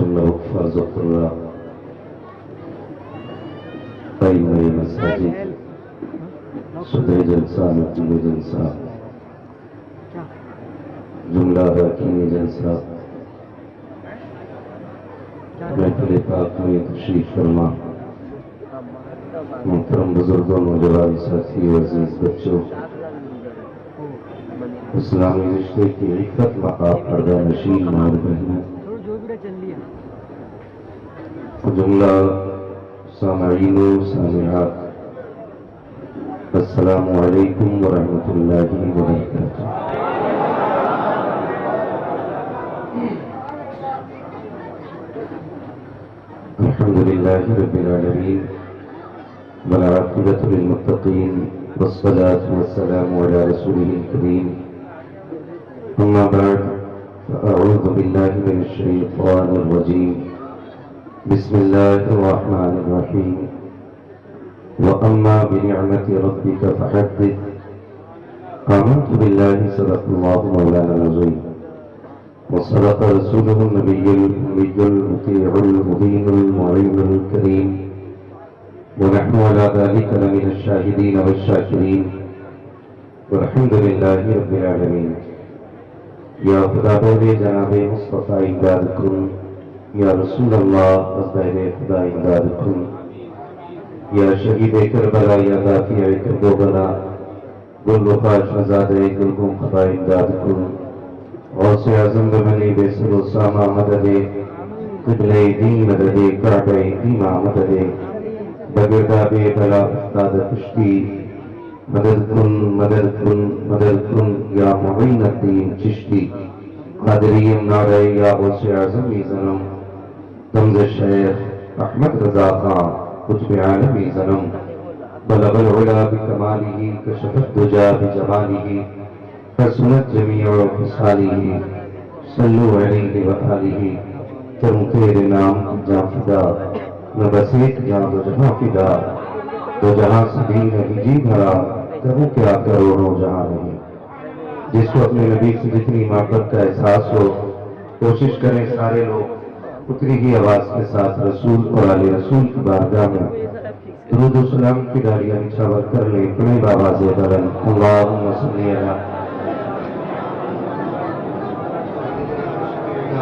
जुमला हफ़ाज़तुल्लाह प्राइमरी मसाजिद सदर जलसा नतीजे जलसा जुमला हकीम जलसा महफिल पाक में तशरीफ फरमा मोहतरम बुजुर्गों नौजवान साथी अजीज बच्चों इस्लामी रिश्ते की इफ़्फ़त मक़ाम पर्दा नशीन और बहनों जुमला सामईनो सामिआत अस्सलामु अलैकुम व रहमतुल्लाहि व बरकातुहू। अल्हम्दुलिल्लाहि रब्बिल आलमीन वल आक़िबतु लिल मुत्तक़ीन वस्सलातु वस्सलामु अला रसूलिहिल करीम अम्मा बअद फ़अऊज़ु बिल्लाहि मिनश शैतानिर रजीम बिस्मिल्लाहिर रहमानिर रहीम व अम्मा बिनिअमति रब्बिका फ़हद्दिथ आमनतु बिल्लाहि सदक़ल्लाहु मौलाना अज़ीम व सदक़ रसूलुहुन नबियुल उम्मियुल मुतीउल मुबीनुल मुईनुल करीम व नहनु अला ज़ालिका लमिनश शाहिदीन वश्शाकिरीन वल्हम्दुलिल्लाहि रब्बिल आलमीन। या खुदा बहरे जनाबे मुस्तफ़ा इमदाद कुन, या रसूल अल्लाह बहरे खुदा इमदाद कुन, या शहीद करबला या दाफिया करबला गुलबखाश नज़ादे गुलगुम खुदा इमदाद कुन और से आज़म बने बेसर सामा मददे क़िबले दीन मददे काबे दीमा मददे बगरदा बे बला उस्ताद कुश्ती मदद कुन मदद कुन मदद कुन या मुईनुद्दीन चिश्ती क़ादिरिय्यम नारे या गौसे आज़म ज़नम तमज़ शेख अहमद रज़ा खां कुतुब आलमी ज़नम बलगल उला बिकमालिही कशफत दुजा बिजमालिही फसनत जमीअ ख़िसालिही सल्लु अलैहि व आलिही। तुम तेरे नाम जा फिदा न बस एक जान दो जहां फिदा तो जहां सभी नहीं जी भरा करूं क्या करोड़ों जहां नहीं। जिसको अपने नबी से जितनी मोहब्बत का एहसास हो कोशिश करें सारे लोग उतनी ही आवाज के साथ रसूल और आले रसूल की बारगाह में दुरूद व सलाम की डालियां निछावर कर लें अपने आवाज़ बुलंद अल्लाहुम्मा सल्ली अला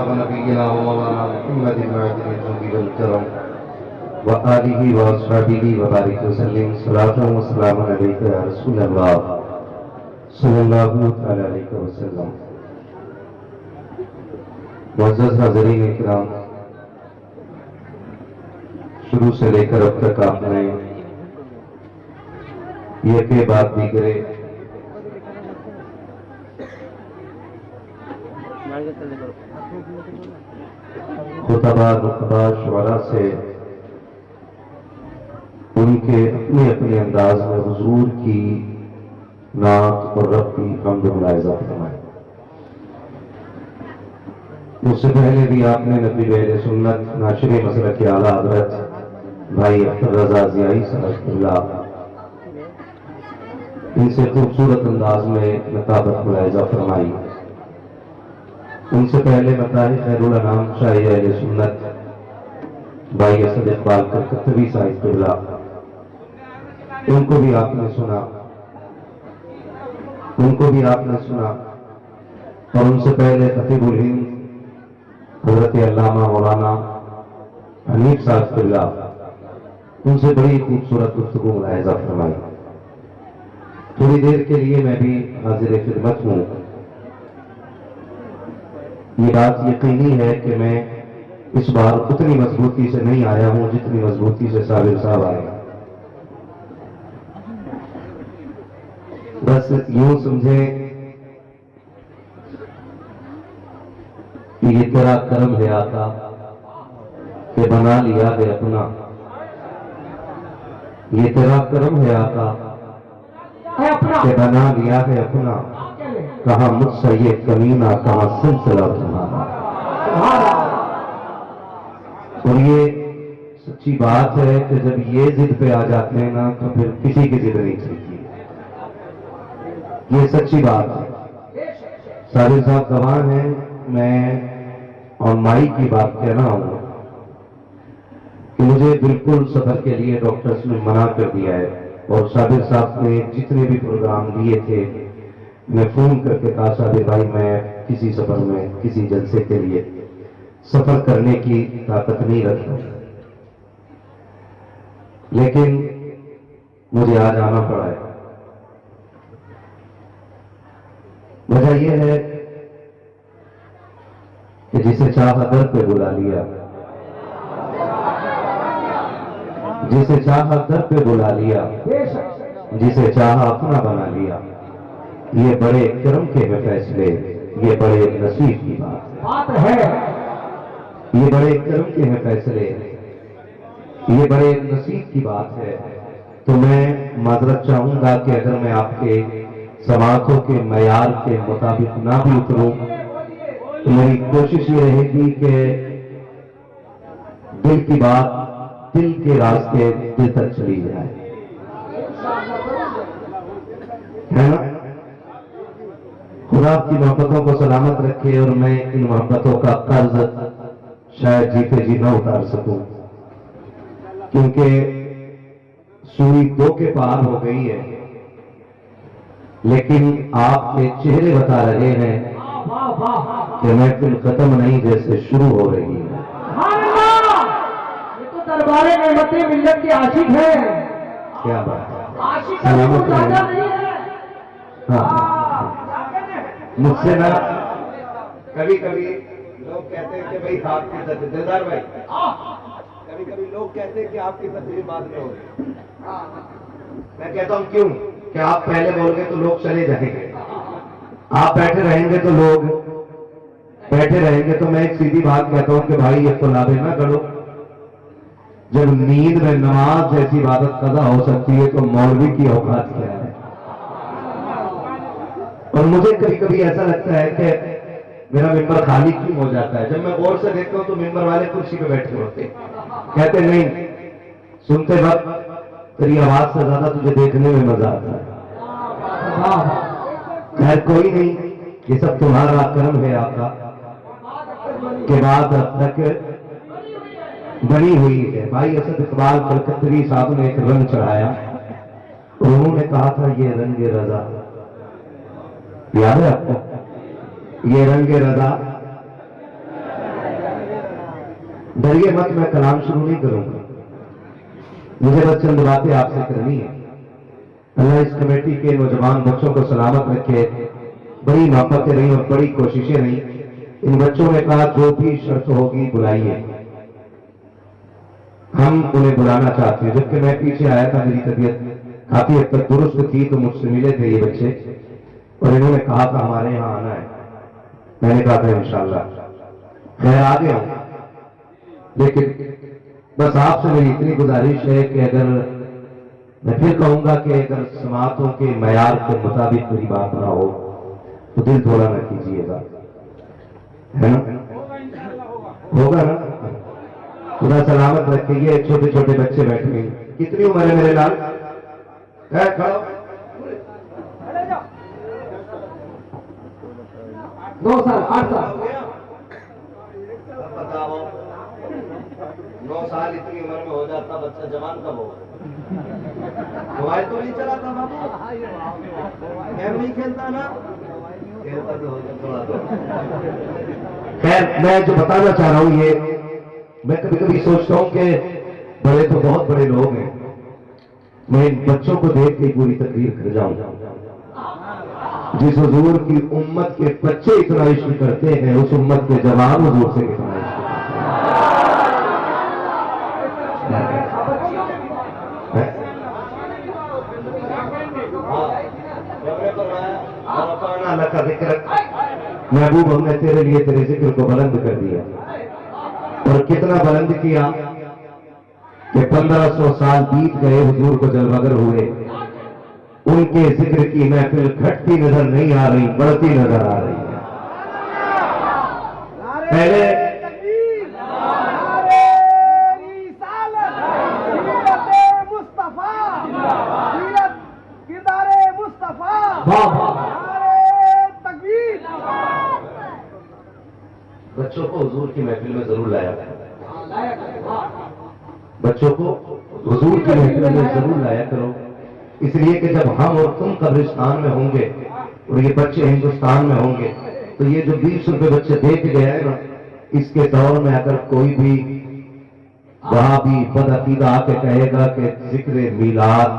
नबीना व मौलाना मुहम्मदिन वल करम व आलिहि व अस्हाबिहि व बारिक वसल्लिम सलातन व सलामन अलैका या रसूल अल्लाह सल्लल्लाहु तआला अलैहि वसल्लम। मुअज़्ज़ज़ हाज़रीन इकराम, शुरू से लेकर अब तक आपने ये के बाद दीगरे खुतबा रुतबा शुअरा से उनके अपने अपने अंदाज में हुजूर की नात और रब की हम्द मुलाहिज़ा फरमाई। उससे पहले भी आपने नबी अहले सुन्नत नाशिर मसलक आला हज़रत भाई अख्तर रज़ा ज़ियाई सलाहुल्लाह इनसे खूबसूरत अंदाज में नताबत मुलाहिज़ा फरमाई। उनसे पहले मताही खैरुल अनाम शाही अहले सुन्नत भाई असद इक़बाल कलकत्तवी साहिबुल्लाह उनको भी आपने सुना और उनसे पहले खतीबुल हिंद हज़रत अल्लामा मौलाना हनीफ साहिबुल्लाह उनसे बड़ी खूबसूरत गुफ्तगू मुलाहिज़ा फरमाई। थोड़ी देर के लिए मैं भी हाजिर खिदमत हूँ। ये बात यकीनी है कि मैं इस बार उतनी मजबूती से नहीं आया हूँ जितनी मजबूती से साबिर साहब आए। बस यूं समझे कि ये तेरा कर्म है आका कि बना लिया है अपना, ये तेरा कर्म है आका कि बना लिया है अपना। कहाँ मुझसे ये कमीना कहाँ सिलसिला तुम्हारा। और ये सच्ची बात है कि जब ये जिद पे आ जाते हैं ना तो फिर किसी की जिद नहीं चलती। ये सच्ची बात है। साबिर साहब गवाह हैं। मैं और माई की बात कहना होगा कि मुझे बिल्कुल सफर के लिए डॉक्टर्स ने मना कर दिया है, और साबिर साहब ने जितने भी प्रोग्राम दिए थे मैं फोन करके कहा साबिर भाई मैं किसी सफर में किसी जलसे के लिए सफर करने की ताकत नहीं रखता, लेकिन मुझे आज आना पड़ा है। वजह यह है कि जिसे चाहा दर पे बुला लिया, जिसे चाहा दर पे बुला लिया, जिसे चाहा अपना बना लिया, ये बड़े कर्म के हैं फैसले, ये बड़े नसीब की बात है। ये बड़े कर्म के हैं फैसले, ये बड़े नसीब की बात है। तो मैं माजरत चाहूंगा कि अगर मैं आपके समातों के मयार के मुताबिक ना भी उतरूं तो मेरी कोशिश ये रहेगी कि दिल की बात दिल के रास्ते दिल तक चली जाए, है ना। खुदा की मोहब्बतों को सलामत रखे और मैं इन मोहब्बतों का कर्ज शायद जीते जी ना उतार सकूं, क्योंकि सूरी 2 के पार हो गई है, लेकिन आपके चेहरे बता रहे हैं कि महफिल खत्म नहीं जैसे शुरू हो रही है। ये तो दरबारे नेमतें मिल्लत के आशिक है। क्या बात है, आशिक का कोई राजा नहीं है। हाँ, मुझसे ना कभी कभी लोग कहते हैं कि भाई आपकी दिलदार भाई, कभी कभी लोग कहते हैं कि आपकी तकलीफ बाद में होगी। मैं कहता हूं क्यों, कि आप पहले बोल गए तो लोग चले जाएंगे, आप बैठे रहेंगे तो लोग बैठे रहेंगे। तो मैं एक सीधी बात कहता हूं कि भाई ये खुलाबे ना करो, जब नींद में नमाज जैसी इबादत कज़ा हो सकती है तो मौलवी की औकात क्या है। और मुझे कभी कभी ऐसा लगता है कि मेरा मिंबर खाली क्यों हो जाता है। जब मैं गौर से देखता हूं तो मिंबर वाले कुर्सी पे बैठे होते, कहते नहीं सुनते वक्त तेरी आवाज से ज्यादा तुझे देखने में मजा आता है। खैर कोई नहीं, ये सब तुम्हारा कर्म है आपका, के बाद अब तक बनी हुई है। भाई असद इकबाल कलकत्तरी साहब ने एक रंग चढ़ाया, उन्होंने कहा था ये रंग रजा, याद है आपको, ये रंग रजा। डरिए मत, मैं कलाम शुरू नहीं करूंगा, मुझे बस चंद बातें आपसे करनी है। अल्लाह इस कमेटी के नौजवान बच्चों को सलामत रखे। बड़ी मोहब्बतें रही और बड़ी कोशिशें रही। इन बच्चों ने कहा जो भी शर्त होगी बुलाइए, हम उन्हें बुलाना चाहते हैं। जबकि मैं पीछे आया था, मेरी तबीयत काफी हद तक दुरुस्त थी, तो मुझसे मिले थे ये बच्चे और इन्होंने कहा था हमारे यहाँ आना है। मैंने कहा था इंशाल्लाह, खैर आ गया हूं। लेकिन बस आपसे मेरी इतनी गुजारिश है कि अगर मैं फिर कहूंगा कि अगर समातों के मयार के मुताबिक मेरी बात ना हो तो दिल थोड़ा न कीजिएगा, है ना, होगा ना। खुदा सलामत रखे। ये छोटे छोटे बच्चे बैठे हैं, कितनी उम्र है मेरे लाल, खड़ो 2 साल 8 साल। बताओ 9 साल इतनी उम्र में हो जाता बच्चा, जवान कब होगा। मोबाइल तो नहीं चलाता बाबू, गेम नहीं खेलता ना, खेलता तो होगा थोड़ा। खैर मैं जो बताना चाह रहा हूं, ये मैं कभी कभी सोचता हूं कि बड़े तो बहुत बड़े लोग हैं, मैं इन बच्चों को देख के पूरी तकरीर कर जाऊं। जिस हुजूर की उम्मत के बच्चे इतना इश्क करते हैं, उस उम्मत के जवान हुजूर से कितना इश्क महबूब, हमने तेरे लिए तेरे जिक्र को बुलंद कर दिया। और कितना बुलंद किया कि 1500 साल बीत गए, हुजूर को जलवगर हुए, उनके जिक्र की महफिल घटती नजर नहीं आ रही, बढ़ती नजर आ रही है। पहले बच्चों को हुजूर बच्चों को हुजूर की महफिल में जरूर लाया करो, इसलिए कि जब हम और तुम कब्रिस्तान में होंगे और ये बच्चे हिंदुस्तान में होंगे तो ये जो 20 रुपए बच्चे दे के गए हैं ना, इसके दौर में अगर कोई भी वहां भी बदअकीदा आके कहेगा कि जिक्र मीलाद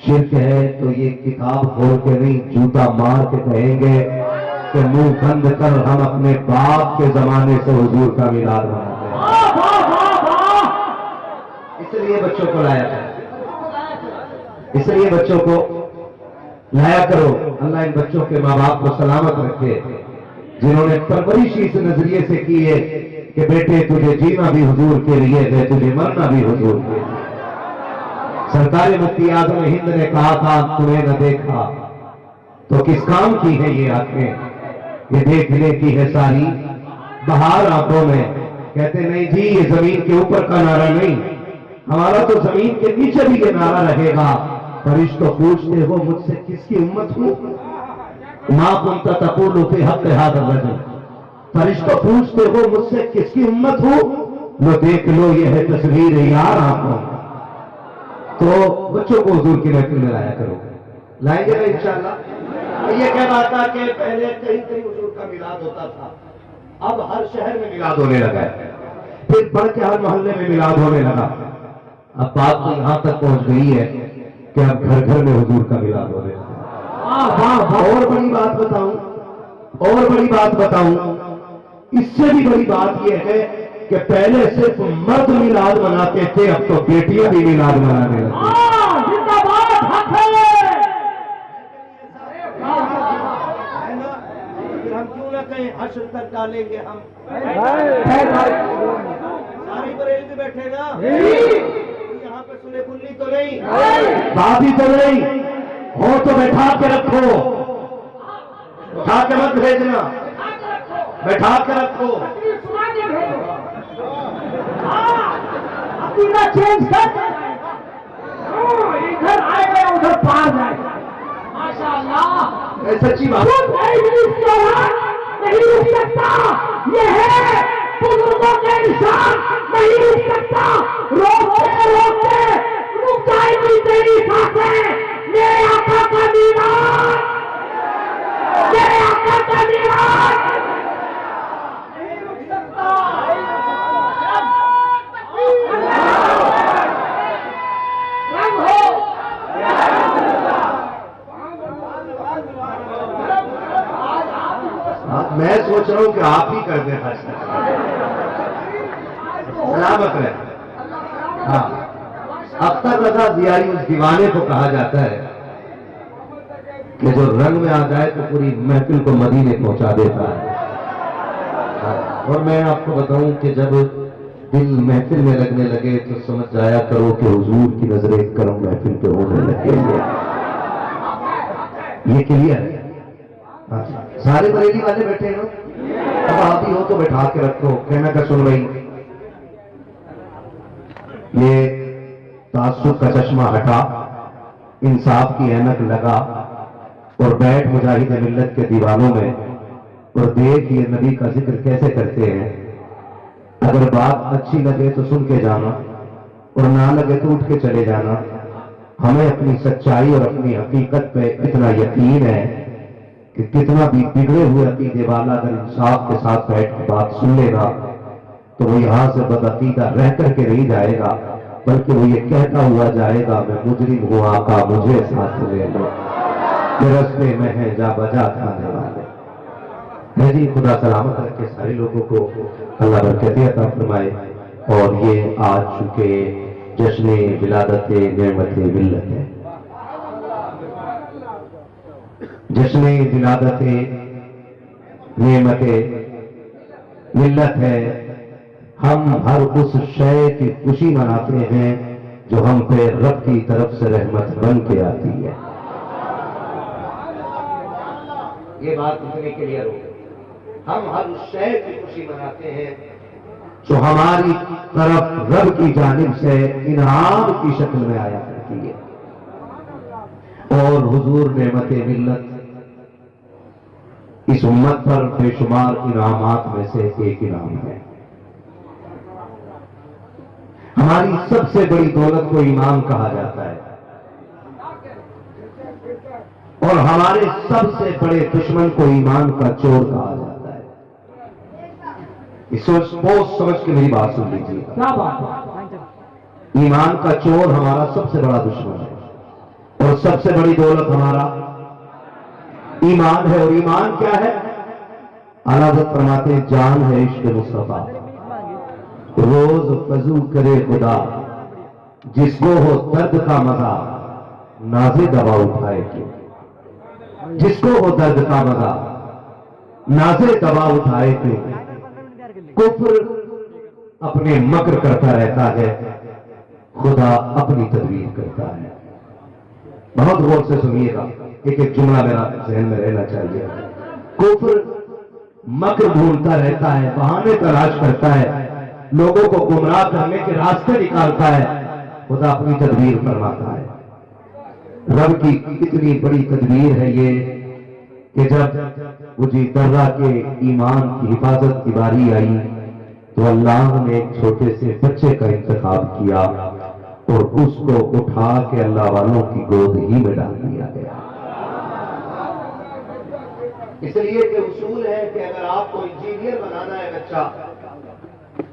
शिर्क है, तो ये किताब खोल के नहीं जूता मार के कहेंगे कि मुंह बंद कर, हम अपने बाप के जमाने से हुजूर का मीलाद मनाते हैं। इसलिए बच्चों को लाया करो, इसलिए बच्चों को लाया करो। अल्लाह इन बच्चों के माँ बाप को सलामत रखे, जिन्होंने परवरिश इस नजरिए से की है कि बेटे तुझे जीना भी हुजूर के लिए है, तुझे मरना भी हुजूर के लिए। सरकार मुफ्ती आज़म हिंद ने कहा था, तुम्हें न देखा तो किस काम की है ये आंखें, ये देखने की है सारी बहार आंखों में। कहते नहीं जी, ये जमीन के ऊपर का नारा नहीं, हमारा तो जमीन के नीचे भी ये नारा रहेगा। फरिश्तों पूछते हो मुझसे किसकी उम्मत हूं, मां कुंता तक़ूलु फी हक़्क़ि हाज़ा रजुल। फरिश्तों पूछते हो मुझसे किसकी उम्मत हूं, लो देख लो ये है तस्वीर यार आंखों। तो बच्चों को हुजूर की महफिल में लाया करो, लाएंगे ना इंशाअल्लाह। ये क्या बात है कि पहले कहीं कहीं हुजूर का मिलाद होता था, अब हर शहर में मिलाद होने लगा है, फिर बढ़ के हर मोहल्ले में मिलाद होने लगा। अब बात तो यहां तक पहुंच गई है कि अब घर घर में हुजूर का मिलाद होने लगा। और बड़ी बात बताऊं, और बड़ी बात बताऊं, इससे भी बड़ी बात यह है कि पहले सिर्फ मर्द मिलाद मनाते थे, अब तो बेटियां भी मिलाद मनाने लगी। फिर हम क्यों ना कहें हश्र तक डालेंगे हम। सारी बरेली में बैठेगा यहाँ पे सुने खुल्ली तो नहीं, बाबी तो नहीं हो तो बैठा के रखो, उठा के मत भेजना, बैठा के रखो। चेंज कर, इधर आएगा उधर पार जाएगा। माशाअल्लाह, सच्ची बात नहीं रुक सकता, ये है बुजुर्गों के निशान, नहीं रुक सकता। रोकते रोकते रुक जाएगी तेरी सांसें, मेरे आका का दीवार, मेरे आका का दीवार नहीं रुक सकता। रंग हो मैं सोच रहा हूं कि आप ही कर दें हज तक। सलामत रहे। हाँ, अख्तर रजा जियारी उस दीवाने को कहा जाता है कि जो रंग में आ जाए तो पूरी महफिल को मदीने पहुंचा देता है। हाँ, और मैं आपको बताऊं कि जब दिल महफिल में लगने लगे तो समझ जाया करो कि हुजूर की नजरें करम महफिल पे होने लगे। ये क्लियर है। सारे बरेली वाले बैठे हैं, अब आप ही हो तो बैठा के रखो। कहना का सुन भाई, ये तासुब का चश्मा हटा, इंसाफ की ऐनक लगा और बैठ मुजाहिद मिल्लत के दीवानों में और देख ये नबी का जिक्र कैसे करते हैं। अगर बात अच्छी लगे तो सुन के जाना और ना लगे तो उठ के चले जाना। हमें अपनी सच्चाई और अपनी हकीकत पे इतना यकीन है कि कितना भी बिगड़े हुए अकीदे वाला अगर इंसाफ के साथ बैठ के बात सुन लेगा तो वो यहां से बदअकीदा रह करके नहीं जाएगा, बल्कि वो ये कहता हुआ जाएगा, मैं मुजरिम हूं आका मुझे साथ ले लो, रस्ते में है जा बजा खाने वाले। है जी, खुदा सलामत रखे सारे लोगों को, अल्लाह बरकत अता फरमाए। और ये आज चुके जश्न विलादत नेमत मिल्लत है, जश्न विलादत नेमत मिल्लत है। हम हर उस शय की खुशी मनाते हैं जो हम पे रब की तरफ से रहमत बन के आती है। ये बात इतनी क्लियर हो, हम हर उस शय की खुशी मनाते हैं जो हमारी तरफ रब की जानिब से इनाम की शक्ल में आया करती है। और हुजूर नेमत मिल्लत इस उम्मत पर बेशुमार इनामात में से एक इनाम है। हमारी सबसे बड़ी दौलत को ईमान कहा जाता है और हमारे सबसे बड़े दुश्मन को ईमान का चोर कहा जाता है। इस सोच समझ के मेरी बात सुन लीजिए। क्या बात है? ईमान का चोर हमारा सबसे बड़ा दुश्मन है और सबसे बड़ी दौलत हमारा ईमान है। और ईमान क्या है? आला हज़रत फरमाते हैं, जान है इश्क मुस्तफा, रोज फजू करे खुदा, जिसको हो दर्द का मजा नाज़े दवा उठाए क्यों। जिसको हो दर्द का मजा नाज़े दवा उठाए क्यों। कुफ्र अपने मक्र करता रहता है, खुदा अपनी तदबीर करता है। बहुत गौर से सुनिएगा, एक एक जुमला मेरा जहन में रहना चाहिए। कुफ्र मक्र ढूंढता रहता है, बहाने तलाश करता है, लोगों को गुमराह करने के रास्ते निकालता है, खुदा अपनी तदबीर फरमाता है। रब की कितनी बड़ी तदबीर है ये कि जब मुझे दर्रा के ईमान की हिफाजत की बारी आई तो अल्लाह ने एक छोटे से बच्चे का इंतखाब किया और उसको उठा के अल्लाह वालों की गोद ही में डाल दिया गया। इसलिए कि उसूल है कि अगर आपको इंजीनियर बनाना है बच्चा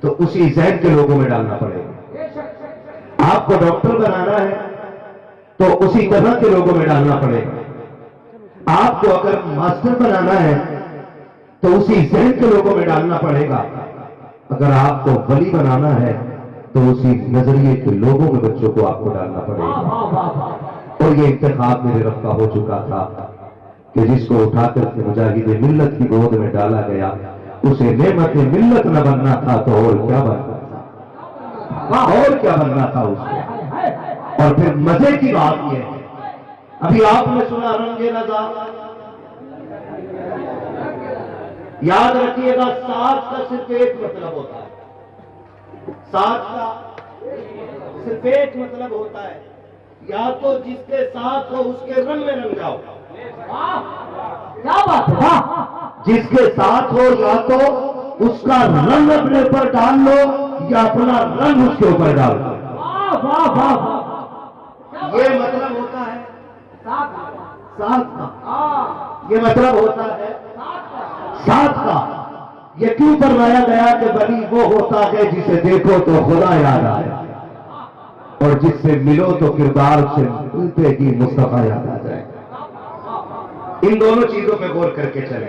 तो उसी जहन के लोगों में डालना पड़ेगा। आपको डॉक्टर बनाना है तो उसी तरह के लोगों में डालना पड़ेगा। आपको अगर मास्टर बनाना है तो उसी जहन के लोगों में डालना पड़ेगा। अगर आपको वली बनाना है तो उसी नजरिए के लोगों में बच्चों को आपको डालना पड़ेगा। और ये इंतखाब मेरे रब का हो चुका था कि जिसको उठाकर के मुजाहिद मिल्लत की गोद में डाला गया उसे नेमत मिल्लत न बनना था तो और क्या बनना था, और क्या बनना था उसको। और फिर मजे की बात यह है, अभी आपने सुना रंगे नज़ा, याद रखिएगा साथ का सिर्फ एक मतलब होता है। साथ का सिर्फ एक मतलब होता है, या तो जिसके साथ हो उसके रंग में रंग जाओ। क्या बात है? जिसके साथ हो या तो उसका रंग अपने ऊपर डाल लो या अपना रंग उसके ऊपर डाल दो। वाह वाह वाह, ये मतलब होता है साथ का। ये मतलब होता है साथ का। ये क्यों फरमाया गया कि वली वो होता है जिसे देखो तो खुदा याद आए और जिससे मिलो तो किरदार से मिलते ही मुस्तफा याद आ जाए। इन दोनों चीजों पे गौर करके चले,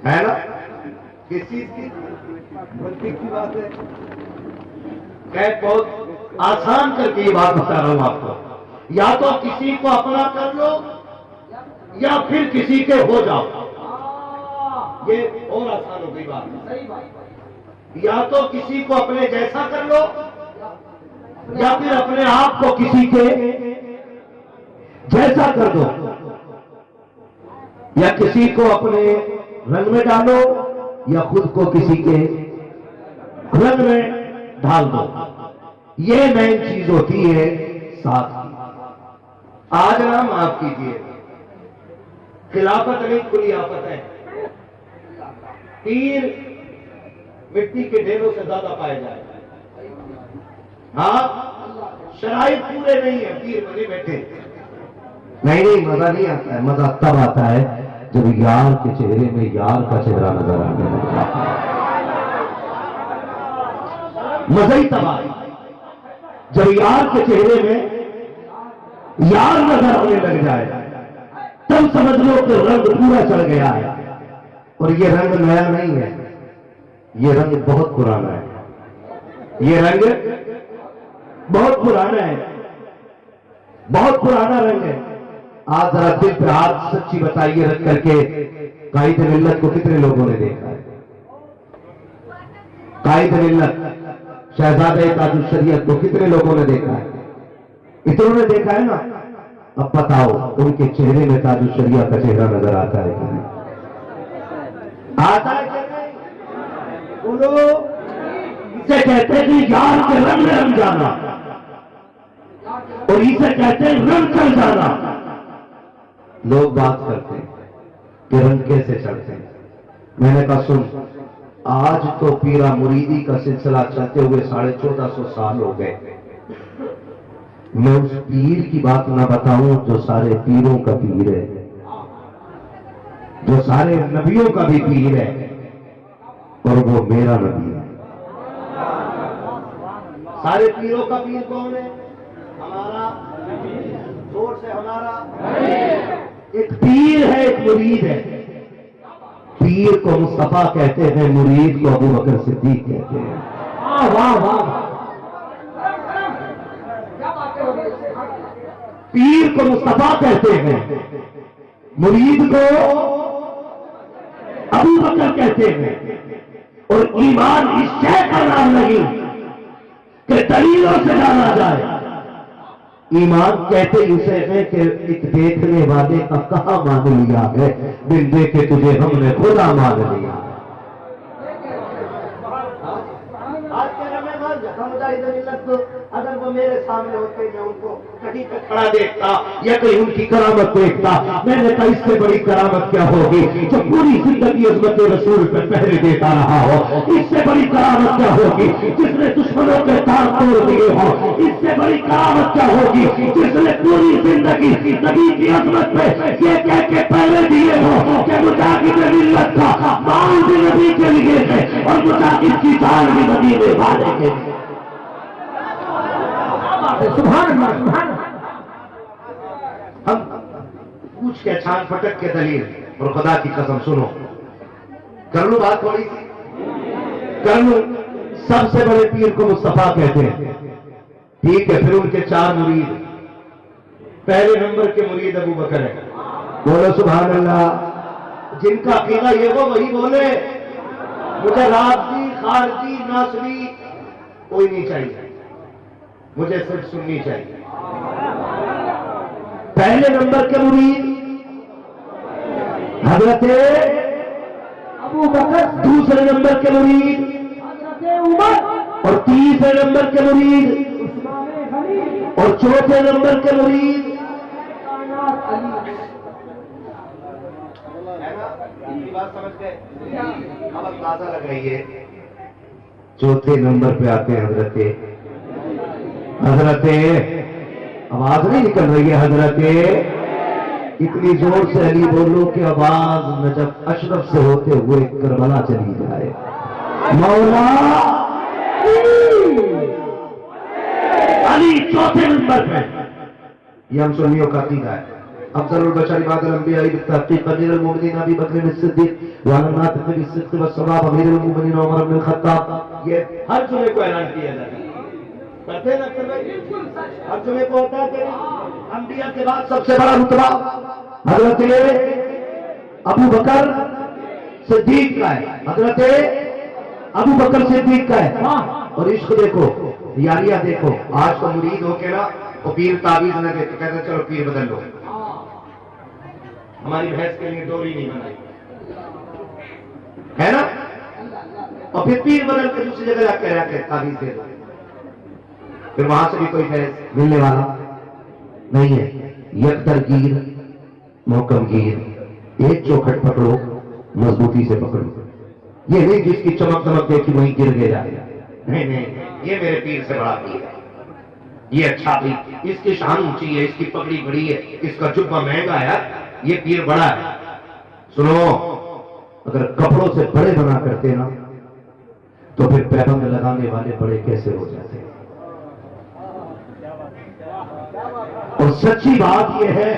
है ना? किस चीज की गलती की बात है? कैद बहुत आसान करके ये बात बता रहा हूं आपको। या तो किसी को अपना कर लो या फिर किसी के हो जाओ। ये और आसान हो गई बात। या तो किसी को अपने जैसा कर लो या फिर अपने आप को किसी के जैसा कर दो, या किसी को अपने रंग में डालो या खुद को किसी के रंग में ढाल दो। ये नई चीज होती है साथ की। आज ना माफ कीजिए, खिलाफत नहीं खुली आफत है। पीर मिट्टी के ढेरों से ज्यादा पाए जाए। हाँ, शराइत पूरे नहीं है, पीर बने बैठे। नहीं, मजा नहीं आता है। मजा तब आता है जब यार के चेहरे में यार का चेहरा नजर आने लगता है। मजा ही तब आता है जब यार के चेहरे में यार नजर आने लग जाए, तब समझ लो कि रंग पूरा चढ़ गया है। और ये रंग नया नहीं है, ये रंग बहुत पुराना है। ये रंग बहुत पुराना है, बहुत पुराना रंग है। आज जरा दिल पे हाथ सच्ची बताइए रख करके, कायद मिल्लत को कितने लोगों ने देखा है? कायद मिल्लत शहजादे ताजुल शरीयत को कितने लोगों ने देखा है? इतनों ने देखा है ना। अब बताओ उनके चेहरे में ताजुल शरीयत का चेहरा नजर आता है कि नहीं? आता है कि नहीं? बोलो। इसे कहते हैं कि यार के रंग में रंग जाना, और इसे कहते हैं रंग चढ़ जाना। लोग बात करते हैं कि रंग कैसे चढ़ते हैं। मैंने कहा सुन, आज तो पीरा मुरीदी का सिलसिला चलते हुए 1450 साल हो गए। मैं उस पीर की बात ना बताऊं जो सारे पीरों का पीर है, जो सारे नबियों का भी पीर है, और वो मेरा नबी है। सारे पीरों का पीर कौन है? हमारा। जोर से हमारा। एक पीर है, एक मुरीद है। पीर को मुस्तफा कहते हैं, मुरीद को अबू बकर सिद्दीक कहते हैं। वाह वाह। पीर को मुस्तफा कहते हैं, मुरीद को अबू बकर कहते हैं। और ईमान इस शय का नाम नहीं कि दलीलों से जाना जाए। ईमान कहते उसे है कि एक देखने वाले का कहा मान लिया है, बिन देखे तुझे हमने खुदा मान लिया। आज कह रहा मैं तो अगर वो मेरे सामने होते मैं उनको कहीं पे खड़ा देखता या कहीं उनकी करामत देखता। मैंने कहा इससे बड़ी करामत क्या होगी जो पूरी जिंदगी अज़मत रसूल पे पहरे देता रहा हो। इससे बड़ी करामत क्या होगी जिसने दुश्मनों के तार तोड़ दिए हो। इससे बड़ी करामत क्या होगी जिसने पूरी जिंदगी नबी की अज़मत पे ये कह के पहरे दिए हो कि मुजाहिद मिल्लत का माल भी नबी के लिए है और मुजाहिद की जान भी मदीने वाले के लिए। सुभान अल्लाह, सुभान। हम पूछ के छान फटक के दलील और खुदा की कसम सुनो, कर लो बात थोड़ी सी, कर लो। सबसे बड़े पीर को मुस्तफा कहते हैं, ठीक है। फिर उनके 4 मुरीद। पहले नंबर के मुरीद अबू बकर है। बोलो सुभान अल्लाह। जिनका अकीदा ये वो वही बोले। मुझे राफजी, खारजी, नासरी कोई नहीं चाहिए, मुझे सिर्फ सुननी चाहिए। पहले नंबर के मुरीद हजरत अबू बकर, दूसरे नंबर के मुरीद हजरत उमर, और तीसरे नंबर के मुरीद उस्मान गनी, और चौथे नंबर के मुरीद कायनात अली। है ना? इनकी बात समझ गए? अब अंदाजा लग रही है। चौथे नंबर पे आते हैं हजरते आवाज नहीं निकल रही है। हजरते इतनी जोर से अली बोलो कि आवाज नजफ अशरफ से होते हुए करबला चली जाए। मौला अली चौथे नंबर पे। यह हम सुन्नियों का अकीदा है। अफजलुल बशर इबादुल अंबिया बित्तहक़ीक़ अमीरुल मोमिनीन अबी बकर सिद्दीक़ व अला नातिक़ बिस्सिद्क़ वस्सवाब अमीरुल मोमिनीन उमर इब्न ख़त्ताब। ये हर जुमे को ऐलान किया जाता है। करते ना करते हर जुमे को होता है कि अंबिया के बाद सबसे बड़ा रुतबा हजरत अबू बकर सिद्दीक का है। हजरत अबू बकर सिद्दीक का है। और इश्क देखो, यारिया देखो। आज तो मुरीद हो के ना वो पीर ताबीज न देते, कहते चलो पीर बदल लो। हमारी भैंस के लिए डोरी नहीं बनाई है ना। और फिर पीर बदल के दूसरी जगह जाके रखे ताबीज दे दो, फिर वहां से भी कोई फैज मिलने वाला नहीं है। यकदरगीर मोहकमगीर, एक चौखट पकड़ो मजबूती से पकड़ो। ये नहीं जिसकी चमक दमक देखी वहीं गिर गया। नहीं नहीं, ये मेरे पीर से बड़ा पीर है, ये अच्छा पीर, इसकी शान ऊंची है, इसकी पगड़ी बड़ी है, इसका जुब्बा महंगा है, ये पीर बड़ा है। सुनो, अगर कपड़ों से बड़े बना करते ना तो फिर पैबंद लगाने वाले बड़े कैसे हो जाते। और सच्ची बात यह है,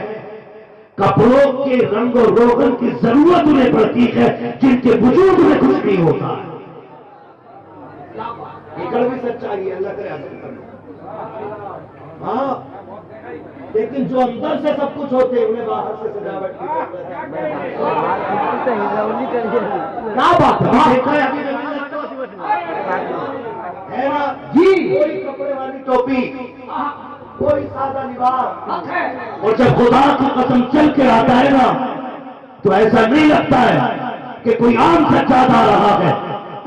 कपड़ों के रंग और रोगन की जरूरत उन्हें पड़ती है जिनके वजूद में कुछ नहीं होता है। निकल भी सच्चाई है, अल्लाह करे हासिल कर लो। हाँ, लेकिन जो अंदर से सब कुछ होते हैं उन्हें बाहर से सजावट की क्या बात है। देखा है अभी है ना जी। कोई कपड़े वाली टोपी, कोई सादा लिबास, और जब खुदा की कसम चल के आता है ना तो ऐसा नहीं लगता है कि कोई आम सज्जाद आ रहा है,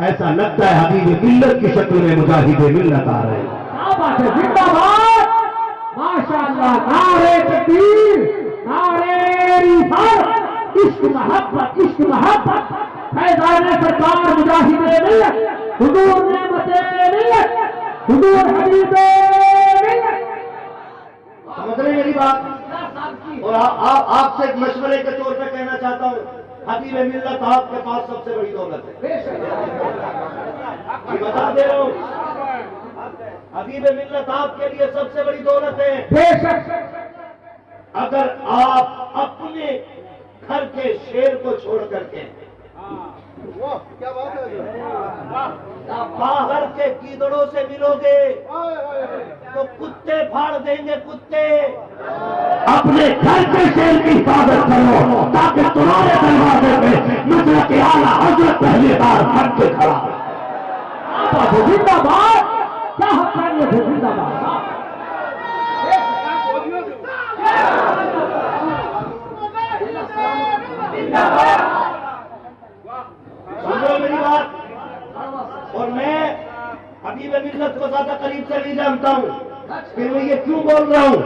ऐसा लगता है हबीब मिल्लत की शक्ल में मुजाहिद मिल्लत आ रहे हैं। क्या बात है, जिंदाबाद, माशाअल्लाह। नारे तकबीर, नारे रिसालत, इश्क मोहब्बत, इश्क मोहब्बत। फैजान सरकार मुजाहिदे मिल्लत हुजूर नेमते मिल्लत हुजूर हबीबे मिल्लत। समझ रहे मेरी बात? और आपसे एक मशवरे के तौर पे कहना चाहता हूँ, हबीब मिल्लत आपके पास सबसे बड़ी दौलत है। ये बता दे रहा हूँ, हबीब मिल्लत आपके लिए सबसे बड़ी दौलत है। बेशक अगर आप अपने घर के शेर को छोड़ करके क्या बात है। बाहर के कीड़ों से मिलोगे तो कुत्ते फाड़ देंगे, कुत्ते। अपने घर के शेर की हिफाजत करो ताकि तुम्हारे दरवाजे पे नजर के आला हजरत पहली बार खट के खड़ा हो। जिंदाबाद, क्या हकानियत है, जिंदाबाद। समझो मेरी बात। और मैं हबीब मिल्लत को ज्यादा करीब से नहीं जानता हूँ, फिर मैं ये क्यों बोल रहा हूँ?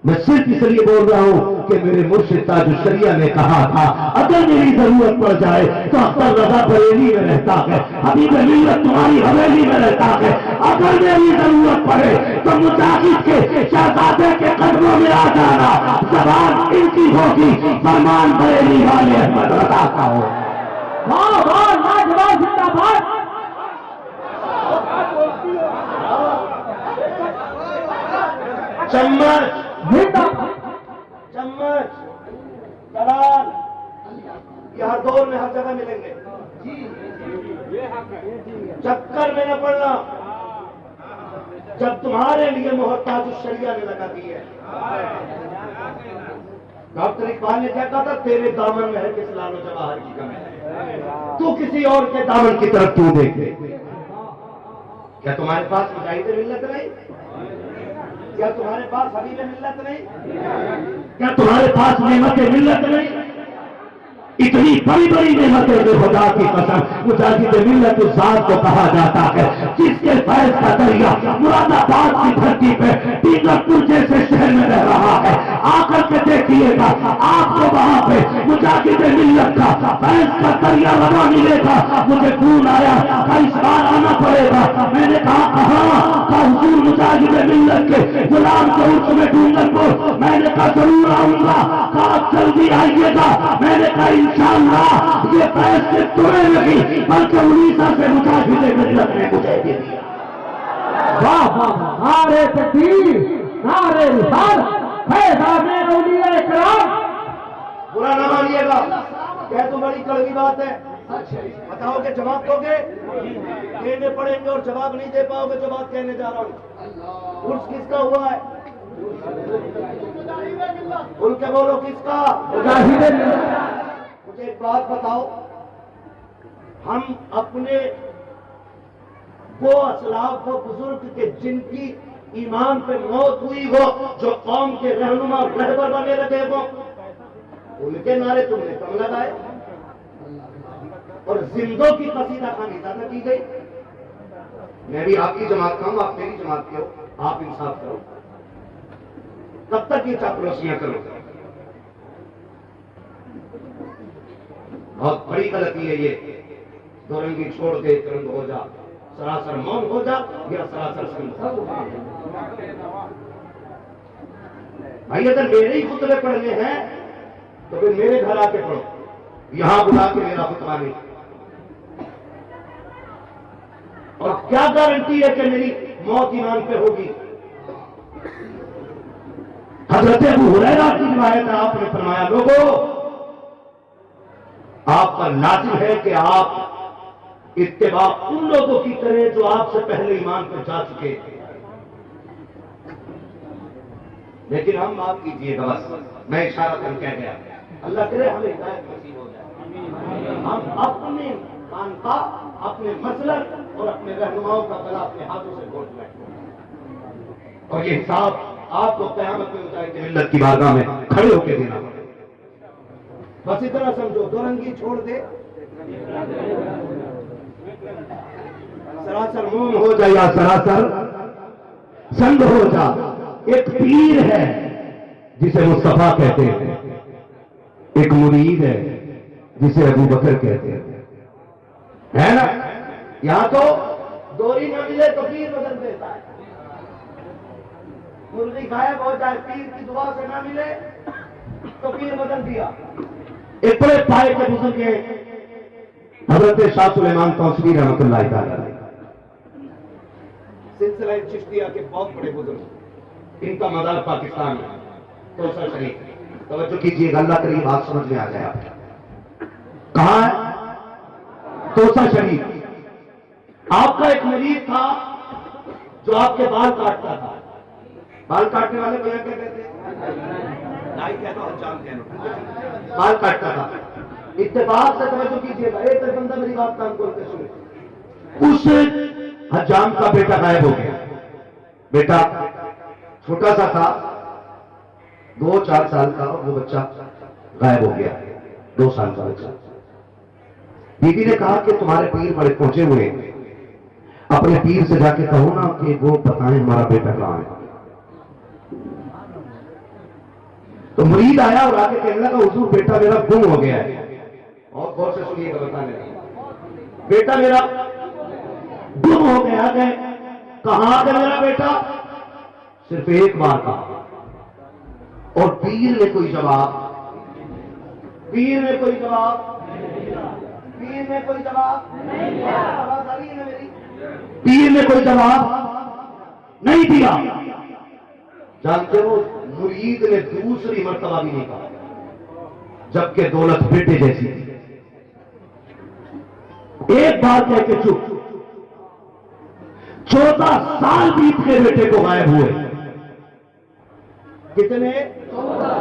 मैं सिर्फ इसलिए बोल रहा हूँ कि मेरे मुर्शिद ताजुल शरिया ने कहा था, अगर मेरी जरूरत पड़ जाए तो अख्तर रजा बरेली में रहता है, हबीब मिल्लत तुम्हारी हवेली में रहता है। अगर मेरी जरूरत पड़े तो मुजाहिद के शहजादे के कदमों में आ जाना, जबान इनकी होगी, फरमान बरेली वाले अहमद रजा का हो। वाह वाह, लाजवाब, जिंदाबाद। चम्मच, चम्मच, दलाल, यह दौर में हर जगह मिलेंगे। चक्कर में न पड़ना। जब तुम्हारे लिए मोहर ताजुल शरिया ने लगा दी है। डॉक्टर इकबाल ने क्या कहा था? तेरे दामन में है किस लालो जवाहर की कमी, तू किसी और के दामन की तरफ क्यों देखे? क्या तुम्हारे पास मुजाहिद मिल्लत नहीं? क्या तुम्हारे पास हबीब मिल्लत नहीं? क्या तुम्हारे पास नेमत मिल्लत नहीं? इतनी बड़ी बड़ी नेमतें जो खुदा की कसम मुजाहिद मिल्लत उस जात को कहा जाता है जिसके फैज का दरिया मुरादाबाद की धरती पे पीरपुर जैसे शहर में रह रहा है। आकर के देखिएगा, आपको वहां पे मुजाहिद मिल्लत का फैज का दरिया रवा मिलेगा। मुझे फोन आया का इस बार आना पड़ेगा। मैंने कहा कहाँ? हुजूर मुजाहिद मिल्लत के गुलाम के उर्स में डूंगरपुर। मैंने कहा जरूर आऊंगा। कहा जल्दी आइएगा। मैंने कहा इंशाअल्लाह। ये फैज सिर्फ तुम्हें नहीं बल्कि उड़ीसा से मुजाहिद मिल्लत ने मुझे दे दिया। वाह वाह, नारे तकबीर, नारे रिसालत, फैज़ाने औलिया इकराम। बुरा ना मानिएगा, क्या तो बड़ी कड़वी बात है। बताओगे जवाब दोगे? देने पड़ेंगे और जवाब नहीं दे पाओगे जो बात कहने जा रहा हूँ। उर्स किसका हुआ है? खुल के बोलो, किसका? मुझे एक बात बताओ, हम अपने वो असलाफ को बुजुर्ग के जिनकी ईमान पे मौत हुई हो, जो कौम के रहनुमा रहबर बने रखे हो, उनके नारे तुमने कम लगाए और जिंदों की कसीदा खानी ज्यादा की गई। मैं भी आपकी जमात का हूं, आप मेरी जमात के हो, आप इंसाफ करो। कब तक ये चापलूसियां करो? बहुत बड़ी गलती है ये। दो रंगी छोड़ दे, एक रंग हो जा, सरासर मौन हो जा या सरासर संग। भाई अगर मेरे ही खुतबे पढ़ने हैं तो फिर मेरे घर आके पढ़ो, यहां बुला के मेरा खुतबा नहीं। और क्या गारंटी है कि मेरी मौत ईमान पे होगी? हजरत अबू हुरैरा की रिवायत है, आपने फरमाया लोगों आप पर लाजिम है कि आप इत्तिबा उन लोगों की करें जो आपसे पहले ईमान पर जा चुके थे। लेकिन हम माफ कीजिएगा, बस मैं इशारा कर कह गया, अल्लाह करे हमें हिदायत नसीब हो जाए। हम अपने खानका, अपने मसलक और अपने रहनुमाओं का गला अपने हाथों से घोट बैठे और ये हिसाब आपको क़यामत में मुजाहिद मिल्लत की बारगाह में खड़े होकर देना पड़ेगा। बस इतना समझो, दो रंगी छोड़ दे, सरासर मोम हो जा या सरासर संग हो जा। एक पीर है जिसे मुस्तफा कहते हैं, एक मुरीद है जिसे अबू बकर कहते हैं। है ना? यहां तो डोरी न मिले तो पीर बदल देता है। मुर्गी गायब हो जाए, पीर की दुआ से ना मिले तो पीर बदल दिया। एक बड़े पाए के बुजुर्ग है हजरत शाह सुलेमान तौसरी रहमतुल्लाह अलैह, सिलसिला चिश्तिया के बहुत बड़े बुजुर्ग, इनका मदार पाकिस्तान है, तोसा शरीफ। तवज्जो कीजिए, अल्लाह करीब बात समझ में आ जाए आपको। कहां है? तोसा शरीफ। आपका एक मरीज था जो आपके बाल काटता था। बाल काटने वाले भैया क्या कहते हैं? नाई कहते हो, जानते हैं। बाल काटता था। इत्तेफाक से तवज्जो कीजिएगा, एक बंदा मेरी बात कान खोल के सुने। उस हजाम का बेटा गायब हो गया। बेटा छोटा सा था, 2-4 साल का, वो बच्चा गायब हो गया। 2 साल का बच्चा। बीबी ने कहा कि तुम्हारे पीर बड़े पहुंचे हुए हैं, अपने पीर से जाके कहो ना कि वो बताएं हमारा बेटा कहां है। तो मुरीद आया और आके कहने लगा, हुजूर बेटा मेरा गुम हो गया है। और गौर से सुनिएगा, बताने लगा, बेटा मेरा गुम हो गया है। कहां है मेरा बेटा? सिर्फ एक बार कहा। और पीर ने कोई जवाब, पीर ने कोई जवाब, पीर ने कोई जवाब नहीं दिया। आवाज आ रही है ना मेरी? पीर ने कोई जवाब नहीं दिया। जानते हो, मुरीद ने दूसरी मर्तबा भी नहीं कहा, जबकि दौलत बेटे जैसी थी। एक बार कह के चुप। 14 साल बीत के बेटे को गायब हुए। कितने? 14।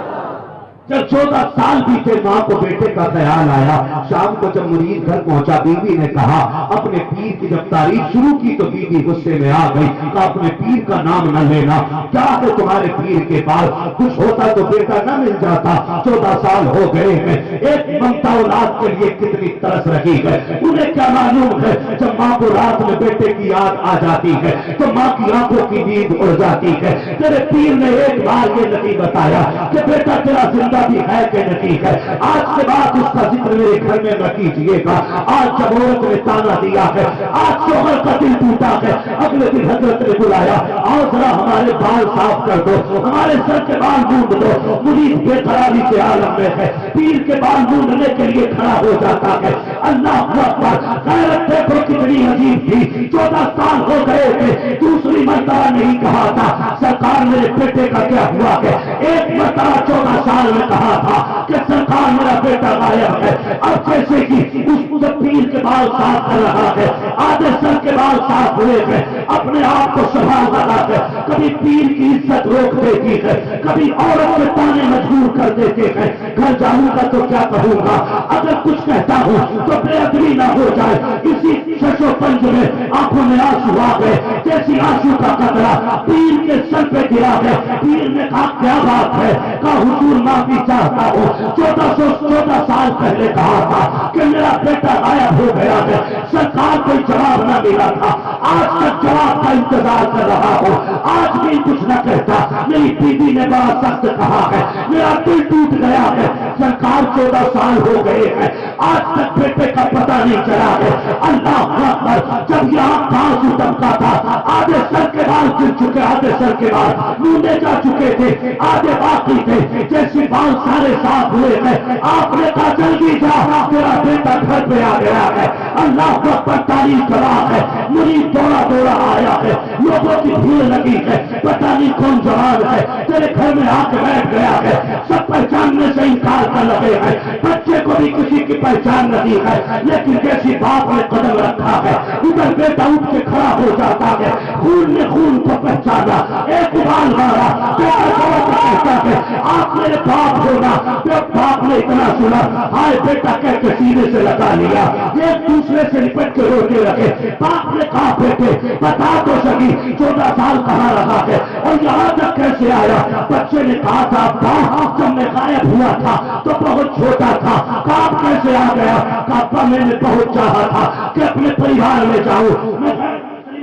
जब 14 साल बीते, मां को बेटे का ख्याल आया। शाम को जब मुरीद घर पहुंचा, बीवी ने कहा, अपने पीर की जब तारीफ शुरू की तो बीवी गुस्से में आ गई। कहा, अपने पीर का नाम न लेना, क्या है तुम्हारे पीर के पास? कुछ होता तो बेटा न मिल जाता। 14 साल हो गए हैं, एक ममता औलाद के लिए कितनी तरस रही है। उन्हें क्या मालूम है, जब मां को रात में बेटे की याद आ जाती है तो मां की आंखों की नींद उड़ जाती है। तेरे पीर ने एक बार ये नहीं बताया कि बेटा तेरा जिंदा भी है कि नहीं है। आज के बाद उसका जिक्र मेरे घर में न कीजिएगा। आज जब औरत ने ताना दिया है, आज शोहर का दिल टूटा है, अगले दिन हजरत ने बुलाया, आओ जरा हमारे बाल साफ कर दो, हमारे सर के बाल मूंद दो। मुरीद बेकरारी के आलम में है, पीर के बाल मूंदने के लिए खड़ा हो जाता है। अल्लाह अकबर। गैरत देखो कितनी अजीब थी। 14 साल हो गए थे, दूसरी मर्तबा नहीं कहा था सरकार मेरे बेटे का क्या हुआ है। एक मर्तबा 14 साल में कहा था कि सरकार मेरा बेटा गायब है। अब जैसे कि उस पीर के बाल साफ कर रहा है, आधे सर के बाल साफ हुए हैं, अपने आप को संभाल रहा है। कभी पीर की इज्जत रोक देती है, कभी औरत के ताने मजबूर कर देते हैं। घर जाऊंगा तो क्या कहूंगा, अगर कुछ कहता हूं तो बेअदबी ना हो जाए। इसी शशोपंज में आंखों में आंसू आ गए, जैसी आंसू का कतरा पीर के सर पे गिरा है। पीर ने कहा, क्या बात है? कहा, हुजूर माफी चाहता हूं। 14 साल पहले कहा था कि मेरा बेटा गायब हो गया है, सरकार कोई जवाब न मिला था। आज तक जवाब का इंतजार कर रहा हूं, आज भी कुछ न कहता। मेरी बीवी ने बड़ा सख्त कहा है, मेरा दिल टूट गया है। सरकार 14 साल हो गए हैं, आज तक बेटे का पता नहीं चला है। अल्लाह अकबर। जब यहाँ आंसू टपका था, आधे सर के बाल गिर चुके, आधे सर के बाल मूंदे जा चुके थे, आधे बाकी थे। जैसे बाल सारे साफ हुए हैं, आपने कहा जल्दी जा, तेरा बेटा घर पे आ गया है। अल्लाह अकबर। तारीफ करा है। मुरीद दौड़ा दौड़ा आया है, लोगों की भीड़ लगी है, पता नहीं कौन जवान है, तेरे घर में आके बैठ गया है। सब पहचानने से इनकार कर रहे हैं, बच्चे को भी किसी की पहचान नहीं है। लेकिन जैसी बाप ने कदम रखा है, उधर बेटा उठ के खड़ा हो जाता है। खून ने खून को पहचाना, एक उबाल मारा, बेटा कहता है, आप मेरे बाप होना। जब बाप ने इतना सुना, हाय बेटा कह के सीने से लगा लिया, एक दूसरे से लिपट के रोने लगे। बाप ने कहा, बेटे बता तो सही 14 साल कहाँ रहा है और यहाँ तक कैसे आया? बच्चे ने कहा था, बाप जब मैं गायब हुआ था तो बहुत छोटा था, बाप कैसे आ गया? पापा मैंने बहुत चाहा था कि अपने परिवार में जाऊं, मैं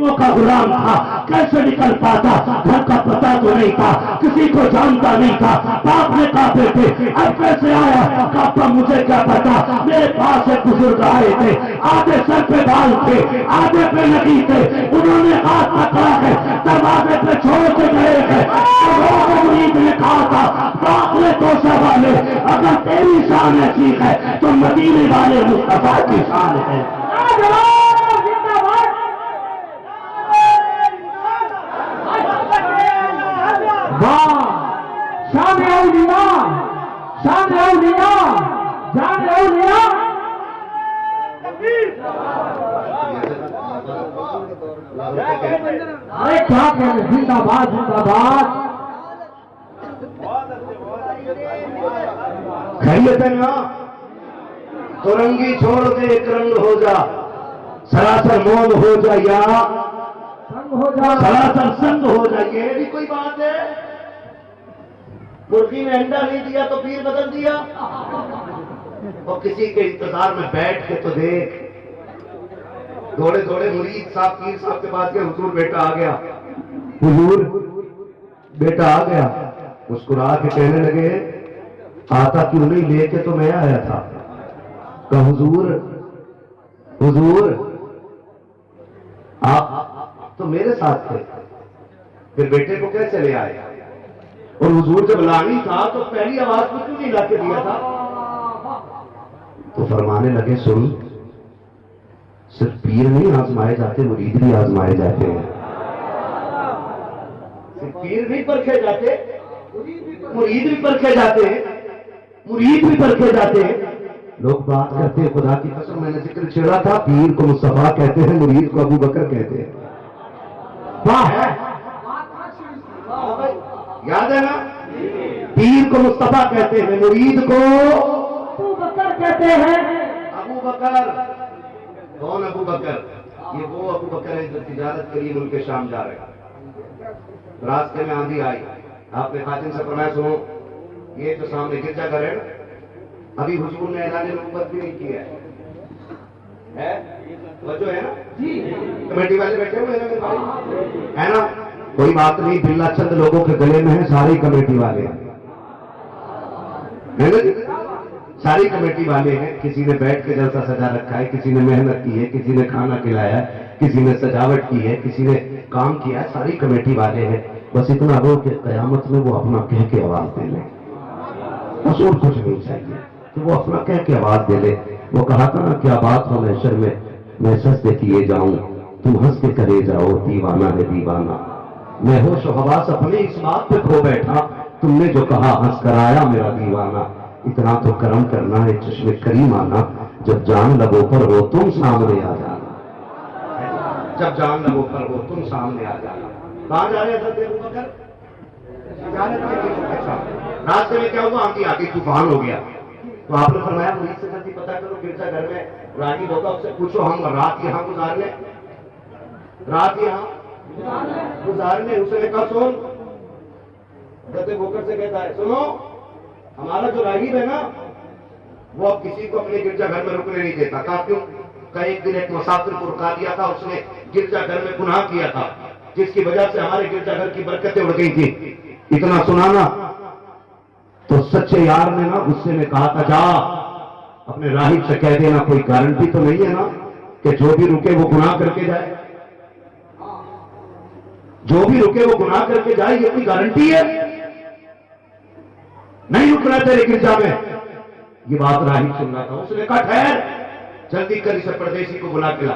हुक्मों का गुलाम था, कैसे निकल पाता? घर का पता तो नहीं था, किसी को जानता नहीं था। बाप ने कहा बेटे अब कैसे आया? कहा मुझे क्या पता, मेरे पास एक बुजुर्ग आए थे, आधे सर पे बाल थे, आधे पे लगी थे, उन्होंने हाथ पकड़ा है, दरवाजे पे छोड़ के गए हैं। मुरीद ने कहा था दाखिले तोशा वाले, अगर तेरी शान ऐसी है तो मदीने वाले मुस्तफा की शान है। वाह शान औलिया, शान औलिया, जान औलिया। अरे क्या कहें, जिंदाबाद जिंदाबाद। खैरियत है ना? तो रंगी छोड़ दे एक रंग हो जा, सरासर मौन हो जा या संग हो जा, सरासर संग हो जा। ये भी कोई बात है? मुर्गी ने अंडा नहीं दिया तो पीर बदल दिया। और किसी के इंतजार में बैठ के तो देख, दौड़े दौड़े मुरीद साहब पीर साहब के पास गए, हुजूर बेटा आ गया, हुजूर बेटा आ गया। मुस्कुरा के कहने लगे आता क्यों नहीं, लेके तो मैं आया था। कहा हुजूर हुजूर आप तो मेरे साथ थे, फिर बेटे को कैसे ले आए? और हुजूर जब लानी था तो पहली आवाज को क्यों नहीं लाके दिया था? तो फरमाने लगे सुन, सिर्फ पीर नहीं आजमाए जाते, मुरीद भी आजमाए जाते हैं। सिर्फ पीर भी परखे जाते, मुरीद भी परखे जाते हैं, मुरीद भी परखे जाते हैं। लोग बात करते हैं, खुदा की कसम मैंने जिक्र छेड़ा था, पीर को मुस्तफा कहते हैं, मुरीद को अबू बकर कहते हैं। वाह याद है ना? पीर को मुस्तफा कहते हैं, मुरीद को अबू बकर कहते हैं। अबू बकर कौन? अबू बकर ये वो अबू बकर है जो तिजारत के लिए मुल्क शाम जा रहे हैं। रास्ते में आंधी आई, आपने खातिन से फरमाया सुनो ये जो सामने गिरजाघर है ना, अभी हुजूर ने ऐलान नबूवत भी नहीं किया है वजह है ना? कमेटी वाले बैठे हुए हैं भाई, है ना? कोई बात नहीं, बिल्ला चंद लोगों के गले में है, सारी कमेटी वाले हैं, है ना? सारी कमेटी वाले हैं। किसी ने बैठ के जलसा सजा रखा है, किसी ने मेहनत की है, किसी ने खाना खिलाया है, किसी ने सजावट की है, किसी ने काम किया है, सारी कमेटी वाले हैं। बस इतना हो कि कयामत में वो अपना कह के आवाज दे ले, बस और कुछ नहीं चाहिए कि वो अपना कह के आवाज दे ले। वो कहा था ना क्या बात हो महशर में मैं सजदे किए जाऊं, तुम हंस के करे जाओ दीवाना है दीवाना। मैं होश हवास अपने इस बात पे खो बैठा, तुमने जो कहा हंस कर आया मेरा दीवाना। इतना तो करम करना है चश्मे करीम आना, जब जान लबों पर हो तुम सामने आ जाना, जब जान लबों पर हो तुम सामने आ जाना। कहां जा रहे थे अबू बकर? रास्ते में क्या हुआ? आंधी आ गई, तूफान हो गया। तो आपने फरमाया मुरीद से जल्दी पता करो, गिरजाघर में रागी होगा, उससे पूछो हम रात यहाँ गुजार लें, रात यहाँ गुजार लें। उसने कहा सुन, जैसे होकर से कहता है सुनो, हमारा जो रागीब है ना वो अब किसी को अपने गिरजाघर में रुकने नहीं देता। कहा क्यों? कहा एक दिन एक मुसाफिर को रुका दिया था, उसने गिरजाघर में गुनाह किया था, जिसकी वजह से हमारे गिरजाघर की बरकतें उड़ गई थी। इतना सुनाना तो सच्चे यार ने ना गुस्से में कहा था जा अपने राहिब से कह देना, कोई गारंटी तो नहीं है ना कि जो भी रुके वो गुनाह करके जाए, जो भी रुके वो गुनाह करके जाए, ये कोई गारंटी है? नहीं रुकना तेरे गिरजा में। ये बात राहिब सुन रहा था, उसने कहा ठहर, जल्दी कर इसे परदेसी को बुला के ला।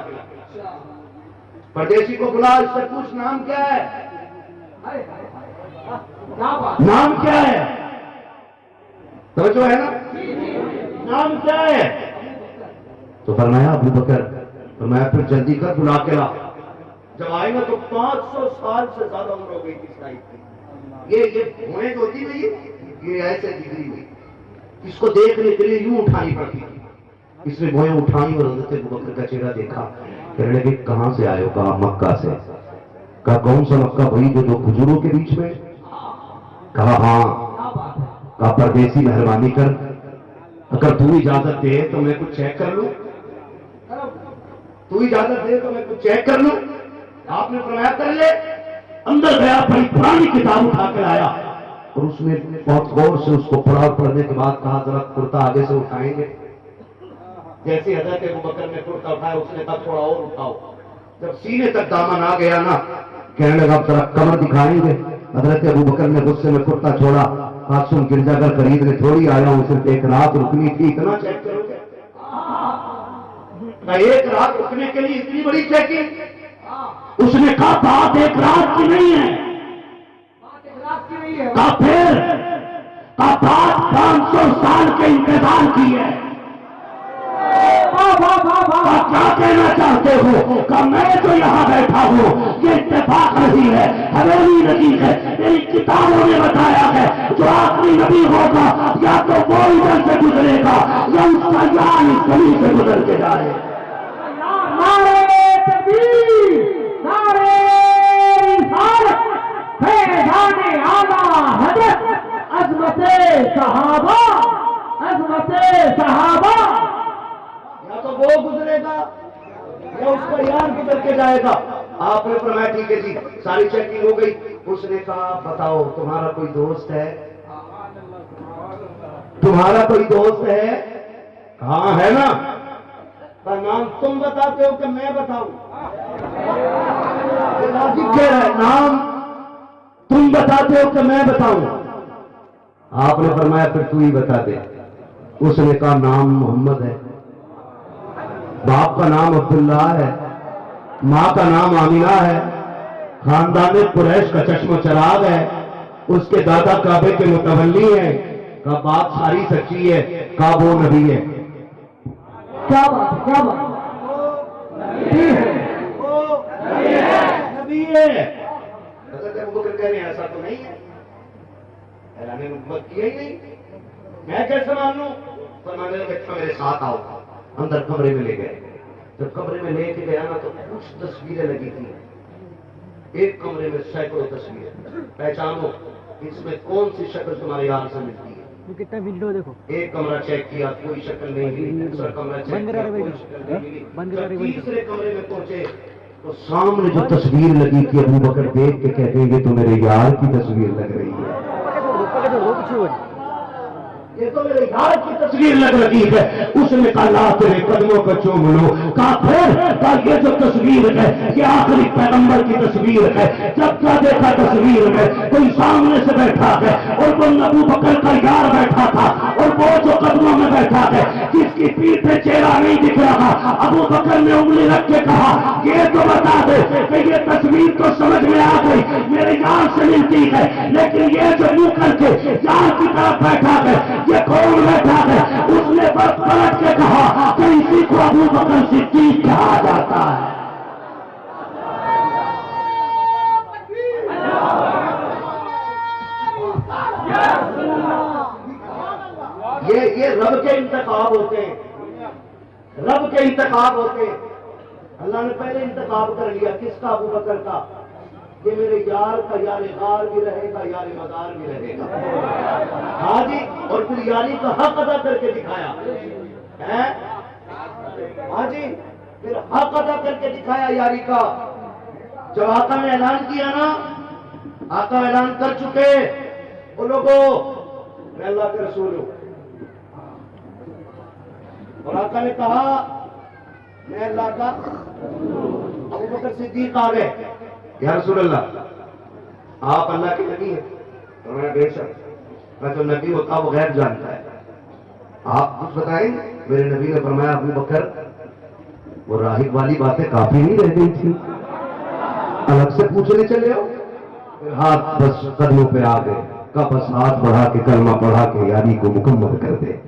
परदेसी को बुला, इससे पूछ नाम क्या है, नाम क्या है, तो जो है ना नाम क्या है? तो फरमाया अबू बकर। फरमाया फिर जल्दी कर बुला के ला। जब आए ना तो 500 साल से ज्यादा उम्र हो गई थी साहिब की। ये भुएं जो होती नहीं, ये ऐसे दिखरी हुई, इसको देखने के लिए यूं उठानी पड़ती थी। इसने भुएं उठाई और हजरत अबू बकर का चेहरा देखा। कहने लगे कहां से आए हो? कहा मक्का से। कहा कौन सा मक्का भाई, जो दो खजूरों के बीच में? कहा हाँ। कहा परदेसी मेहरबानी कर, अगर तू इजाजत दे तो मैं कुछ चेक कर लूं, तू इजाजत दे तो मैं कुछ चेक कर लूं। आपने फरमाया कर ले। अंदर गया, बड़ी पुरानी किताब उठा कर आया और उसने बहुत गौर से उसको पढ़ा। पढ़ने के बाद कहा जरा कुर्ता आगे से उठाएंगे। जैसे हजरत अबू बकर ने कुर्ता उठाया, उसने कहा थोड़ा और उठाओ। जब सीने तक दामन आ गया ना, कहने लगा जरा कमर दिखाएंगे। हजरत अबू बकर ने गुस्से में कुर्ता छोड़ा। आज सुन गिरजाघर खरीदने थोड़ी आया हूं, सिर्फ एक रात रुकनी थी, इतना चेक करोगे? एक रात रुकने के लिए इतनी बड़ी चेकिंग? उसने कहा बात एक रात की नहीं है। कहा फिर? कहा बात 500 साल के इंतजार की है। क्या कहना चाहते हो? का मैं जो यहाँ बैठा हूँ ये इत्तेफाक नहीं है, हवेली नहीं है। मेरी किताबों ने बताया है जो आखिरी नबी होगा या तो वो इधर से गुजरेगा या उसका यार इस गली से गुजर के जाए। नारे तकबीर, नारे रिसालत, फैज़ाने आला हज़रत, अज़मते सहाबा, अज़मते सहाबा। या तो वो गुजरेगा या उसका यार गुजर के जाएगा। आपने फरमाया ठीक है जी, सारी चेकिंग हो गई। उसने कहा बताओ तुम्हारा कोई दोस्त है? तुम्हारा कोई दोस्त है? हाँ है ना। का नाम तुम बताते हो कि मैं बताऊं? कह रहा है नाम तुम बताते हो कि मैं बताऊं? आपने फरमाया फिर तू ही बता दे। उसने कहा नाम मोहम्मद है, बाप का नाम अब्दुल्ला है, माँ का नाम आमिना है, खानदान कुरैश का चश्म चराग है, उसके दादा काबे के मुतवल्ली हैं। का बात सारी सच्ची है, का वो नबी है। क्या बात, क्या बात, नबी है। हज़रत अबू बकर कह रहे हैं ऐसा तो नहीं है, ऐलान नबुव्वत किया ही नहीं, मैं कैसे मान लूं? फरमाने लगे अच्छा मेरे साथ आओ। अंदर कमरे में ले गए। जब कमरे में लेके गया ना तो कुछ तस्वीरें लगी थी। एक कमरे में सैकड़ों तस्वीरें। पहचानो इसमें कौन सी शक्ल तुम्हारे यार से मिलती है। कितना विंडो देखो। एक कमरा चेक किया, कोई शक्ल नहीं मिली। दूसरा कमरा चेक किया, कोई शक्ल नहीं मिली। जब तीसरे कमरे में पहुंचे तो सामने जो तस्वीर लगी थी, अबू बकर देख के कहते हैं ये तो मेरे यार की तस्वीर लग रही है। ये तो मेरे यार की तस्वीर लग रही है। उसने कहा ला तेरे कदमों को चूम लो। कहा फिर? कहा ये जो तस्वीर है ये आखिरी पैगंबर की तस्वीर है। जब क्या देखा तस्वीर में कोई सामने से बैठा है और वो अबू बकर का यार बैठा था और वो जो कदमों में बैठा है जिसकी पीठ पे चेहरा नहीं दिख रहा। अबू बकर ने उंगली रख के कहा ये तो बता दे कि ये तस्वीर तो समझ में आ गई मेरे यार से मिलती है, लेकिन ये जो मुंह करके यार की तरफ बैठा है ये कौन बैठा है? उसने बस पलट के कहा कि इसी को अबू बकर सिद्दीक कहा जाता है। ये रब के इंतखाब होते हैं, रब के इंतखाब होते हैं। अल्लाह ने पहले इंतखाब कर लिया किसका? अबू बकर का। ये मेरे यार का यार गार भी रहेगा, यार मदार भी रहेगा। हाँ जी, और फिर यारी का हक अदा करके दिखाया है। हाँ जी, फिर हक अदा करके दिखाया यारी का। जब आका ने ऐलान किया ना, आका ऐलान कर चुके वो लोगों मैं अल्लाह के रसूल हूं, और आका ने कहा मैं अल्लाह का। अबू बकर सिद्दीक आ गए, या रसूल अल्लाह आप अल्लाह के नबी हैं? तो मैं बेशक, मैं तो नबी होता वो गैर जानता है, आप कुछ बताएंगे? मेरे नबी ने फरमाया अबू बकर वो राहिब वाली बातें काफी नहीं रह गई थी, अलग से पूछने चले हो? हाथ बस कदमों पे आ गए। का बस हाथ बढ़ा के कलमा पढ़ा के यारी को मुकम्मल कर दे।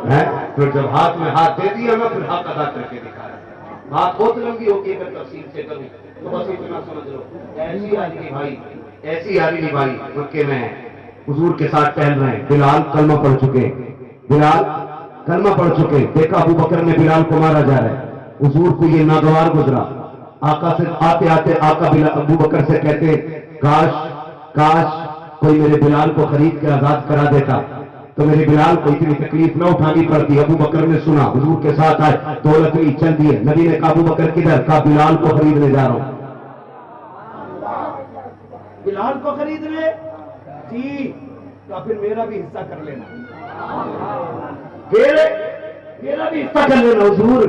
है फिर जब हाथ में हाथ दे दिया ना, फिर हक अदा करके दिखाया। बात बहुत लंबी होगी अगर तफसील से करूं तो बस इतना समझ लो। ऐसी यारी निभाई, ऐसी यारी निभाई। मक्के में हुजूर के साथ टहल रहे हैं, बिलाल कलमा पढ़ चुके, बिलाल कलमा पढ़ चुके। देखा अबू बकर ने बिलाल को मारा जा रहा है। हुजूर को ये नागवार गुजरा। आका से आते आते आका अबू बकर से कहते काश काश कोई मेरे बिलाल को खरीद के आजाद करा देता तो मेरे बिलाल को इतनी तकलीफ न उठानी पड़ती। अबू बकर ने सुना, हुजूर के साथ आए, दौलत ली, चल दिए। नबी ने कहा अबू बकर किधर? कहा बिलाल को खरीदने जा रहा हूं। बिलाल को खरीद ले जी, तो फिर मेरा भी हिस्सा कर लेना, फिर मेरा भी हिस्सा कर लेना हुजूर।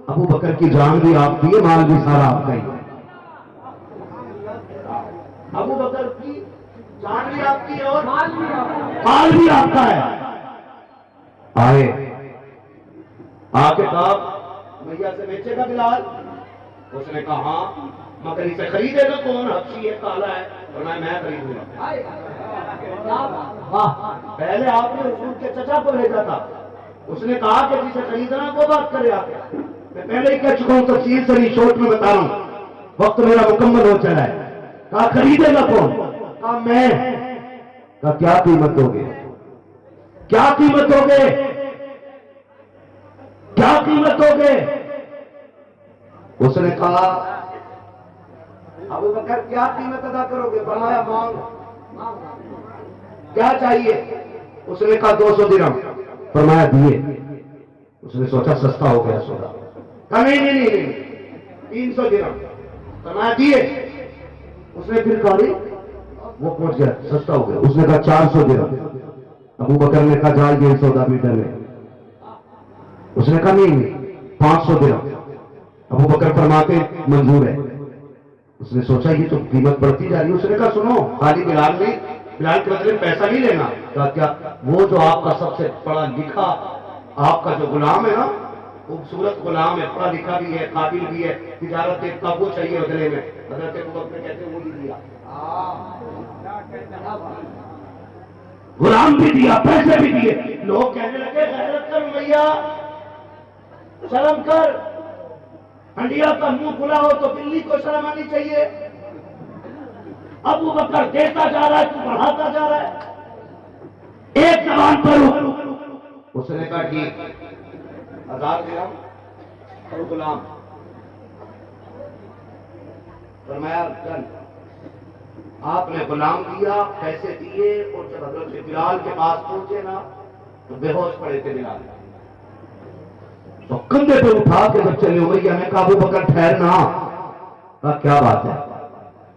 अबू बकर की जान भी आपकी है, माल भी सारा आपका ही। अबू बकर की जान भी आपकी है और माल भी आपका है। आए आके कहा भैया से बेचेगा बिलाल? उसने कहा हाँ। मगर इसे खरीदेगा कौन? हबशी है, काला है। और मैं खरीदूंगा। पहले आपने हुजूर के चचा को भेजा था, उसने कहा कि जिसे खरीदना वो बात करे आके। मैं पहले ही कह चुका हूं, तफसील से नहीं शॉर्ट में बता रहा हूं, वक्त मेरा मुकम्मल हो चला है। कहा खरीदेगा कौन? कहा मैं। कहा क्या कीमत दोगे? क्या कीमत दोगे? क्या कीमत दोगे? उसने कहा अबू बकर क्या कीमत अदा करोगे? फरमाया मांग। क्या चाहिए? उसने कहा 200 दिरहम। फरमाया दिए। उसने सोचा सस्ता हो गया सौदा। कहा नहीं नहीं नहीं नहीं 300 दिरहम। फरमाया दिए। उसने फिर कहा वो पहुंच गया, सस्ता हो गया। उसने कहा 400 दिरहम। अबू बकर ने कहा जाए ये सौदा मीटर में। उसने कहा नहीं 500 दिरहम। अबू बकर फरमाते मंजूर है। उसने सोचा ये तो कीमत बढ़ती जा रही है। उसने कहा सुनो, खाली बिलाल के बदले में पैसा नहीं लेना। कहा क्या? वो जो आपका सबसे पढ़ा लिखा आपका जो गुलाम है ना, खूबसूरत गुलाम है, पढ़ा लिखा भी है, काबिल भी है, तिजारत देखता, वो चाहिए बदले में। हजरत अबू बकर कहते हैं वो भी दिया, गुलाम भी दिया, पैसे भी दिए। लोग कहने लगे गैरत कर भैया, शर्म कर, हंडिया का मुंह खुला हो तो बिल्ली को शर्म आनी चाहिए। अबू बकर देता जा रहा है, तू बढ़ाता जा रहा है। एक जबान पर उसने कहा ठीक 1000 दिरहम और गुलाम। फरमाया चल। आपने गुलाम दिया, पैसे दिए, और जब हजरत बिलाल के पास पहुंचे ना तो बेहोश पड़े थे बिलाल। तो कंधे पे उठा के जब चले उमैया ने कहा अबू बकर ठहरना। कहा क्या बात है?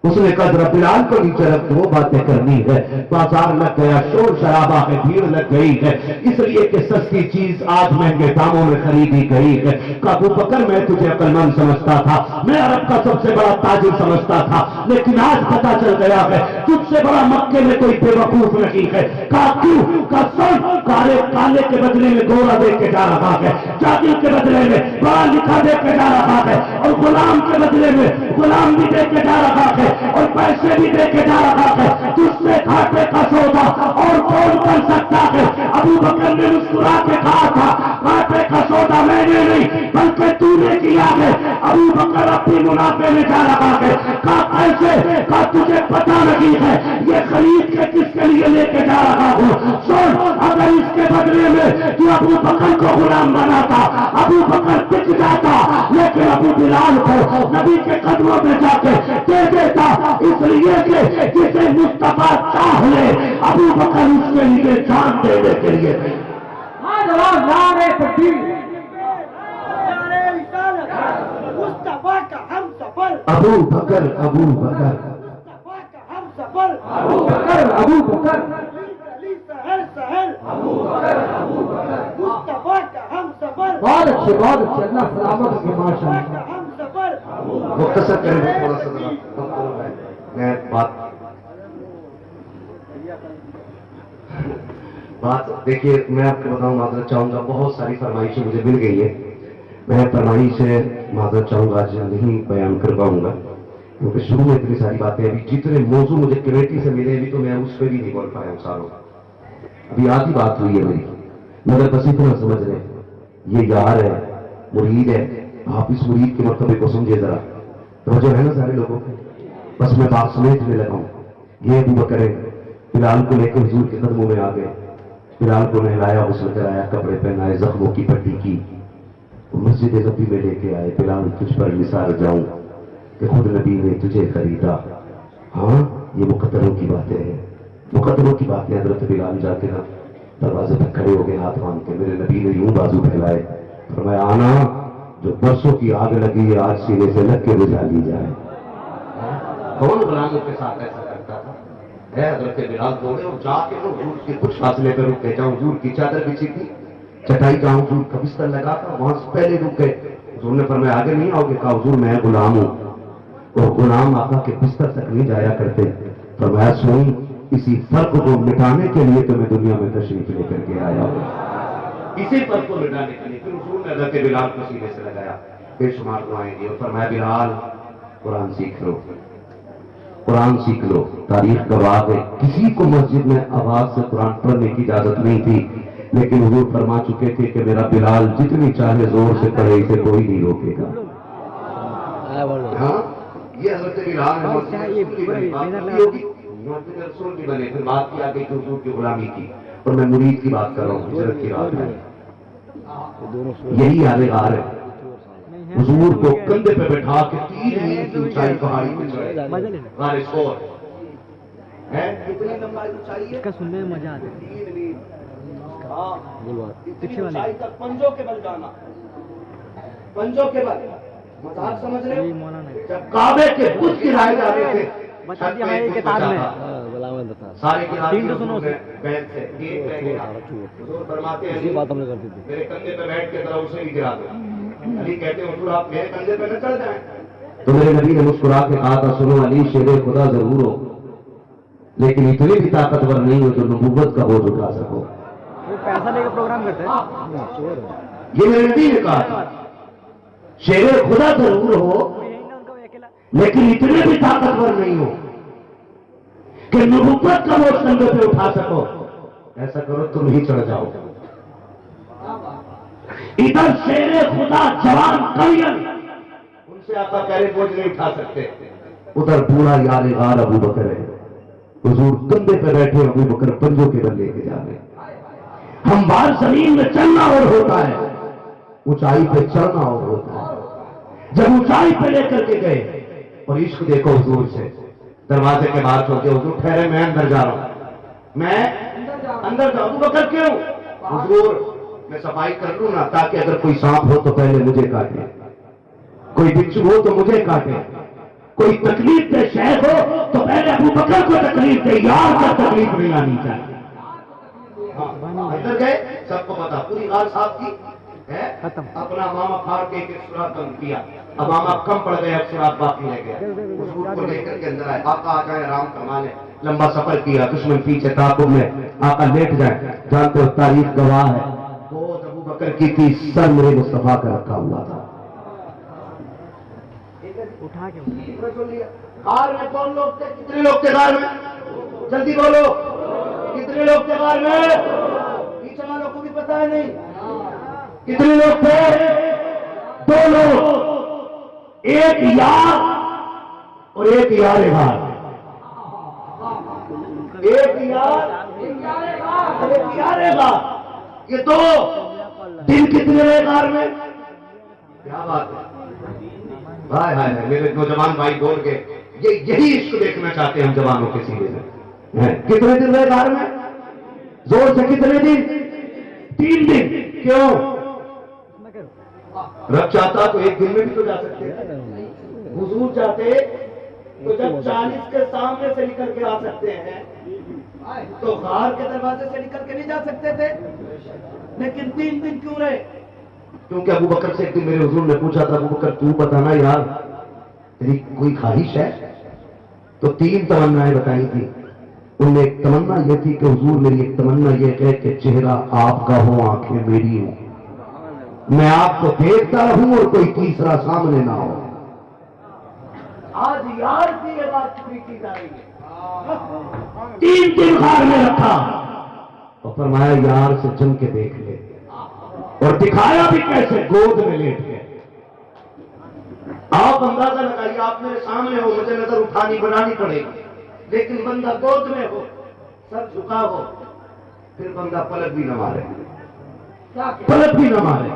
उसने कहा जरा बिलाल को नीचे रख, वो बातें करनी है। बाजार लग गया, शोर शराबा है, भीड़ लग गई है, इसलिए कि सस्ती चीज आज महंगे दामों में खरीदी गई है। कहा अबू बकर मैं तुझे अक्लमंद समझता था, मैं अरब का सबसे बड़ा ताजिर समझता था, लेकिन आज पता चल गया है तुझसे बड़ा मक्के में कोई बेवकूफ नहीं है। कहा क्यों? कहा सुन, काले के बदले में गोरा दे के जा रहा है, जागिर के बदले में बड़ा लिखा दे के जा रहा है, और गुलाम के बदले में गुलाम भी दे के जा रहा है, और पैसे भी देके जा रहा है। तुझसे घाटे का सौदा और कौन कर सकता है? अबू बकर ने मुस्कुरा के कहा था घाटे का सौदा मैंने नहीं बल्कि तूने किया है। अबू बकर अपनी मुनाफे में जा रहा है। कहा पैसे का तुझे पता नहीं है, ये खरीद के किसके लिए लेके जा रहा हूं? सुन, अगर इसके बदले में तू अबू बकर को गुलाम बनाता, अबू बकर टिक जाता, लेकिन अबू बिलाल को नबी के कदमों में जाके दे देता, इसलिए कि जिसे मुस्तफा चाह ले अबू बकर उसके लिए जान देने के लिए नहीं। मुस्तफा का हम सफर, अबू बकर, अबू बकर, मुस्तफा का हम सफर, अबू बकर, अबू बकर, शहर शहर, अबू बकर, अबू बकर, मुस्तफा का हम सफर। बहुत अच्छे, बहुत अच्छे, अल्लाह सलामत के माशाअल्लाह। हम सफर मुख्तसर करेंगे थोड़ा सा, मैं बात देखिए, मैं आपको बताऊं, माजरत चाहूंगा, बहुत सारी फरमाइशें मुझे मिल गई है। मैं फरमाइश से माजरत चाहूंगा आज नहीं बयान कर पाऊंगा, क्योंकि शुरू में इतनी सारी बातें, अभी जितने मौजू मुझे कमेटी से मिले अभी तो मैं उस पर भी नहीं बोल पाया हूं सारों। अभी आधी बात हुई है मेरी, मगर बस इतना समझ रहे ये यार है, मुरीद है, आप इस मुरीद के मरतबे को समझे जरा, तो जो है ना सारे लोगों को, बस मैं बात समेटने लगा हूं। ये अबू बकर बिलाल को लेकर हुजूर के कदमों में आ गए, बिलाल को नहलाया, गुस्ल कराया, कपड़े पहनाए, जख्मों की पट्टी की, मस्जिद नबी में लेके आए। बिलाल तुझ पर निसार जाऊं कि खुद नबी ने तुझे खरीदा। हाँ, ये मुकद्दरों की बातें हैं, मुकद्दरों की बातें। हजरत बिलाल जाके ना दरवाजे पर खड़े हो गए हाथ बांध के, मेरे नबी ने यूं बाजू फैलाए, फरमाया आना, जो बरसों की आग लगी है आज सीने से लग के बुझा ली जाए। कौन गुलामों के साथ ऐसा करता था? है हजरत बिलाल दौड़े और जाके वो हुजूर के कुछ फासले पर रुक गए। जहाँ हुजूर की चादर बिछी थी, चटाई जहाँ हुजूर का बिस्तर लगा था, वहां से पहले रुक गए। हुजूर ने फरमाया आगे नहीं आओगे? कहा हुजूर मैं गुलाम हूं। और गुलाम आका के बिस्तर तक नहीं जाया करते। फरमाया सुन, इसी फर्क को मिटाने के लिए तो मैं दुनिया में तशरीफ लेकर के आया हूं। इसी फर्क को मिटाने के लिए फिर हुजूर ने हजरत बिलाल को सीने से लगाया, बेशुमार दुआएं दी और फरमाया बिलाल कुरान सीख लो, कुरान सीख लो। तारीख गवाह है किसी को मस्जिद में आवाज से कुरान पढ़ने की इजाजत नहीं थी, लेकिन हुजूर फरमा चुके थे कि मेरा बिलाल जितनी चाहे जोर से पढ़े, इसे कोई नहीं रोकेगा। हाँ, ये हजरत बिलाल है, रसूल की बने। फिर बात की आगे हुजूर की गुलामी की, और मैं मुरीद की बात कर रहा हूँ, हिजरत की बात है। यही यादगार है। हुजूर को कंधे पे बैठा के 3 मील की ऊंचाई पहाड़ी पे चढ़े, गारे शोर है। कितनी लंबाई ऊंचाई है? इसका सुनने में मजा आता है। 3 मील। हाँ, पीछे इतनी वाले ऊंचाई तक पंजों के बल जाना, पंजों के बल। मजाक समझ रहे यही हो? मौलाना जब काबे के बुत गिराए जाते थे, बता छत दिया पे है बुत कि ताज में बचा था। सारे गिरा तीन तो सुनो बैठ से एक रह गया। हुजूर फरमाते हैं ये बात हमने करती थी। मेरे कंधे पे बैठ के जरा उसे भी गिरा दो। अली कहते हैं हुजूर आप मेरे कंधे पे न चढ़ जाएं। तो मेरे नबी ने मुस्कुरा के कहा था सुनो अली, शेरे खुदा जरूर हो, लेकिन इतनी भी ताकतवर नहीं हो जो नबूवत का बोझ उठा सको। वो पैसा लेके प्रोग्राम करते हैं। ये मेरे नबी ने कहा था, शेरे खुदा जरूर हो लेकिन इतने भी ताकतवर नहीं हो कि नबूवत का बोझ कंधे पे उठा सको। ऐसा करो तुम ही चढ़ जाओ। इधर शेरे खुदा जवान कवियन, उनसे आका कह रहे बोझ नहीं उठा सकते। उधर बूढ़ा यार गार अबू बकर है, हुजूर कंधे पे बैठे अबू बकर पंजों के बल लेके जा रहे। हम बाहर जमीन में चलना और होता है, ऊंचाई पे चढ़ना और होता है। जब ऊंचाई पे लेकर के गए और इश्क देखो हुजूर से, दरवाजे के बाहर छोड़ के हुजूर ठहरे, मैं अंदर जा रहा हूं, मैं अंदर जाऊं। अबू बकर क्यों? हुजूर मैं सफाई कर लूं ना, ताकि अगर कोई सांप हो तो पहले मुझे काटे, कोई बिच्छू हो तो मुझे काटे, कोई तकलीफ दे शहर हो तो पहले अबू बकर को तकलीफ दे, यार को तकलीफ नहीं आनी चाहिए। हाँ, अंदर गए, सबको पता, पूरी गाल साफ की है, अपना मामा फाड़ के एक सुराख बंद किया। अब मामा कम पड़ गए, अब सुराख बाकी रह गया। हुजूर को लेकर के अंदर आए, आका आ जाए आराम करवाने। लंबा सफर किया, दुश्मन पीछे ताकुब में, आका लेट जाए। जानते हो तारीख गवाह है, बहुत अबू बकर की थी, सर मेरे मुस्तफा का रखा हुआ था। उठा के कार में कौन लोग थे? कितने लोग थे कार में? जल्दी बोलो, कितने लोग थे कार में? पीछे वालों को भी पता है नहीं कितने लोग थे? 2 लोग, एक यार और एक यारेगार। एक यार और एक यारेगार, ये 2 दिन कितने रहे कार में? क्या बात है, हाय हाय हाय, मेरे नौजवान भाई बोल के यही इश्क देखना चाहते हैं हम जवानों के सीने में। कितने दिन रहे कार में? जोर से कितने दिन? 3 दिन। क्यों? रब चाहता तो 1 दिन में भी तो जा सकते थे। हुजूर चाहते तो जब 40 के सामने से निकल के आ सकते हैं, तो गार के दरवाजे से निकल के नहीं जा सकते थे, लेकिन 3 दिन क्यों रहे? क्योंकि अबू बकर से एक दिन मेरे हुजूर ने पूछा था, अबू बकर तू बताना यार तेरी कोई ख्वाहिश है? तो 3 तमन्नाएं बताई थी। उनमें एक तमन्ना यह थी कि हुजूर मेरी एक तमन्ना यह है कि चेहरा आपका हो, आंखें मेरी हो, मैं आपको देखता रहूं और कोई तीसरा सामने ना हो। आज यार की ये बात पूरी की जा रही है। 3 दिन घर में रखा और फरमाया यार से जम के देख ले, और दिखाया भी कैसे, गोद में लेट के। आप अंदाजा लगाइए, आप मेरे सामने हो, मुझे नजर उठानी बनानी पड़ेगी, लेकिन बंदा गोद में हो, सर झुका हो, फिर बंदा पलक भी न मारे, पलक भी न मारे।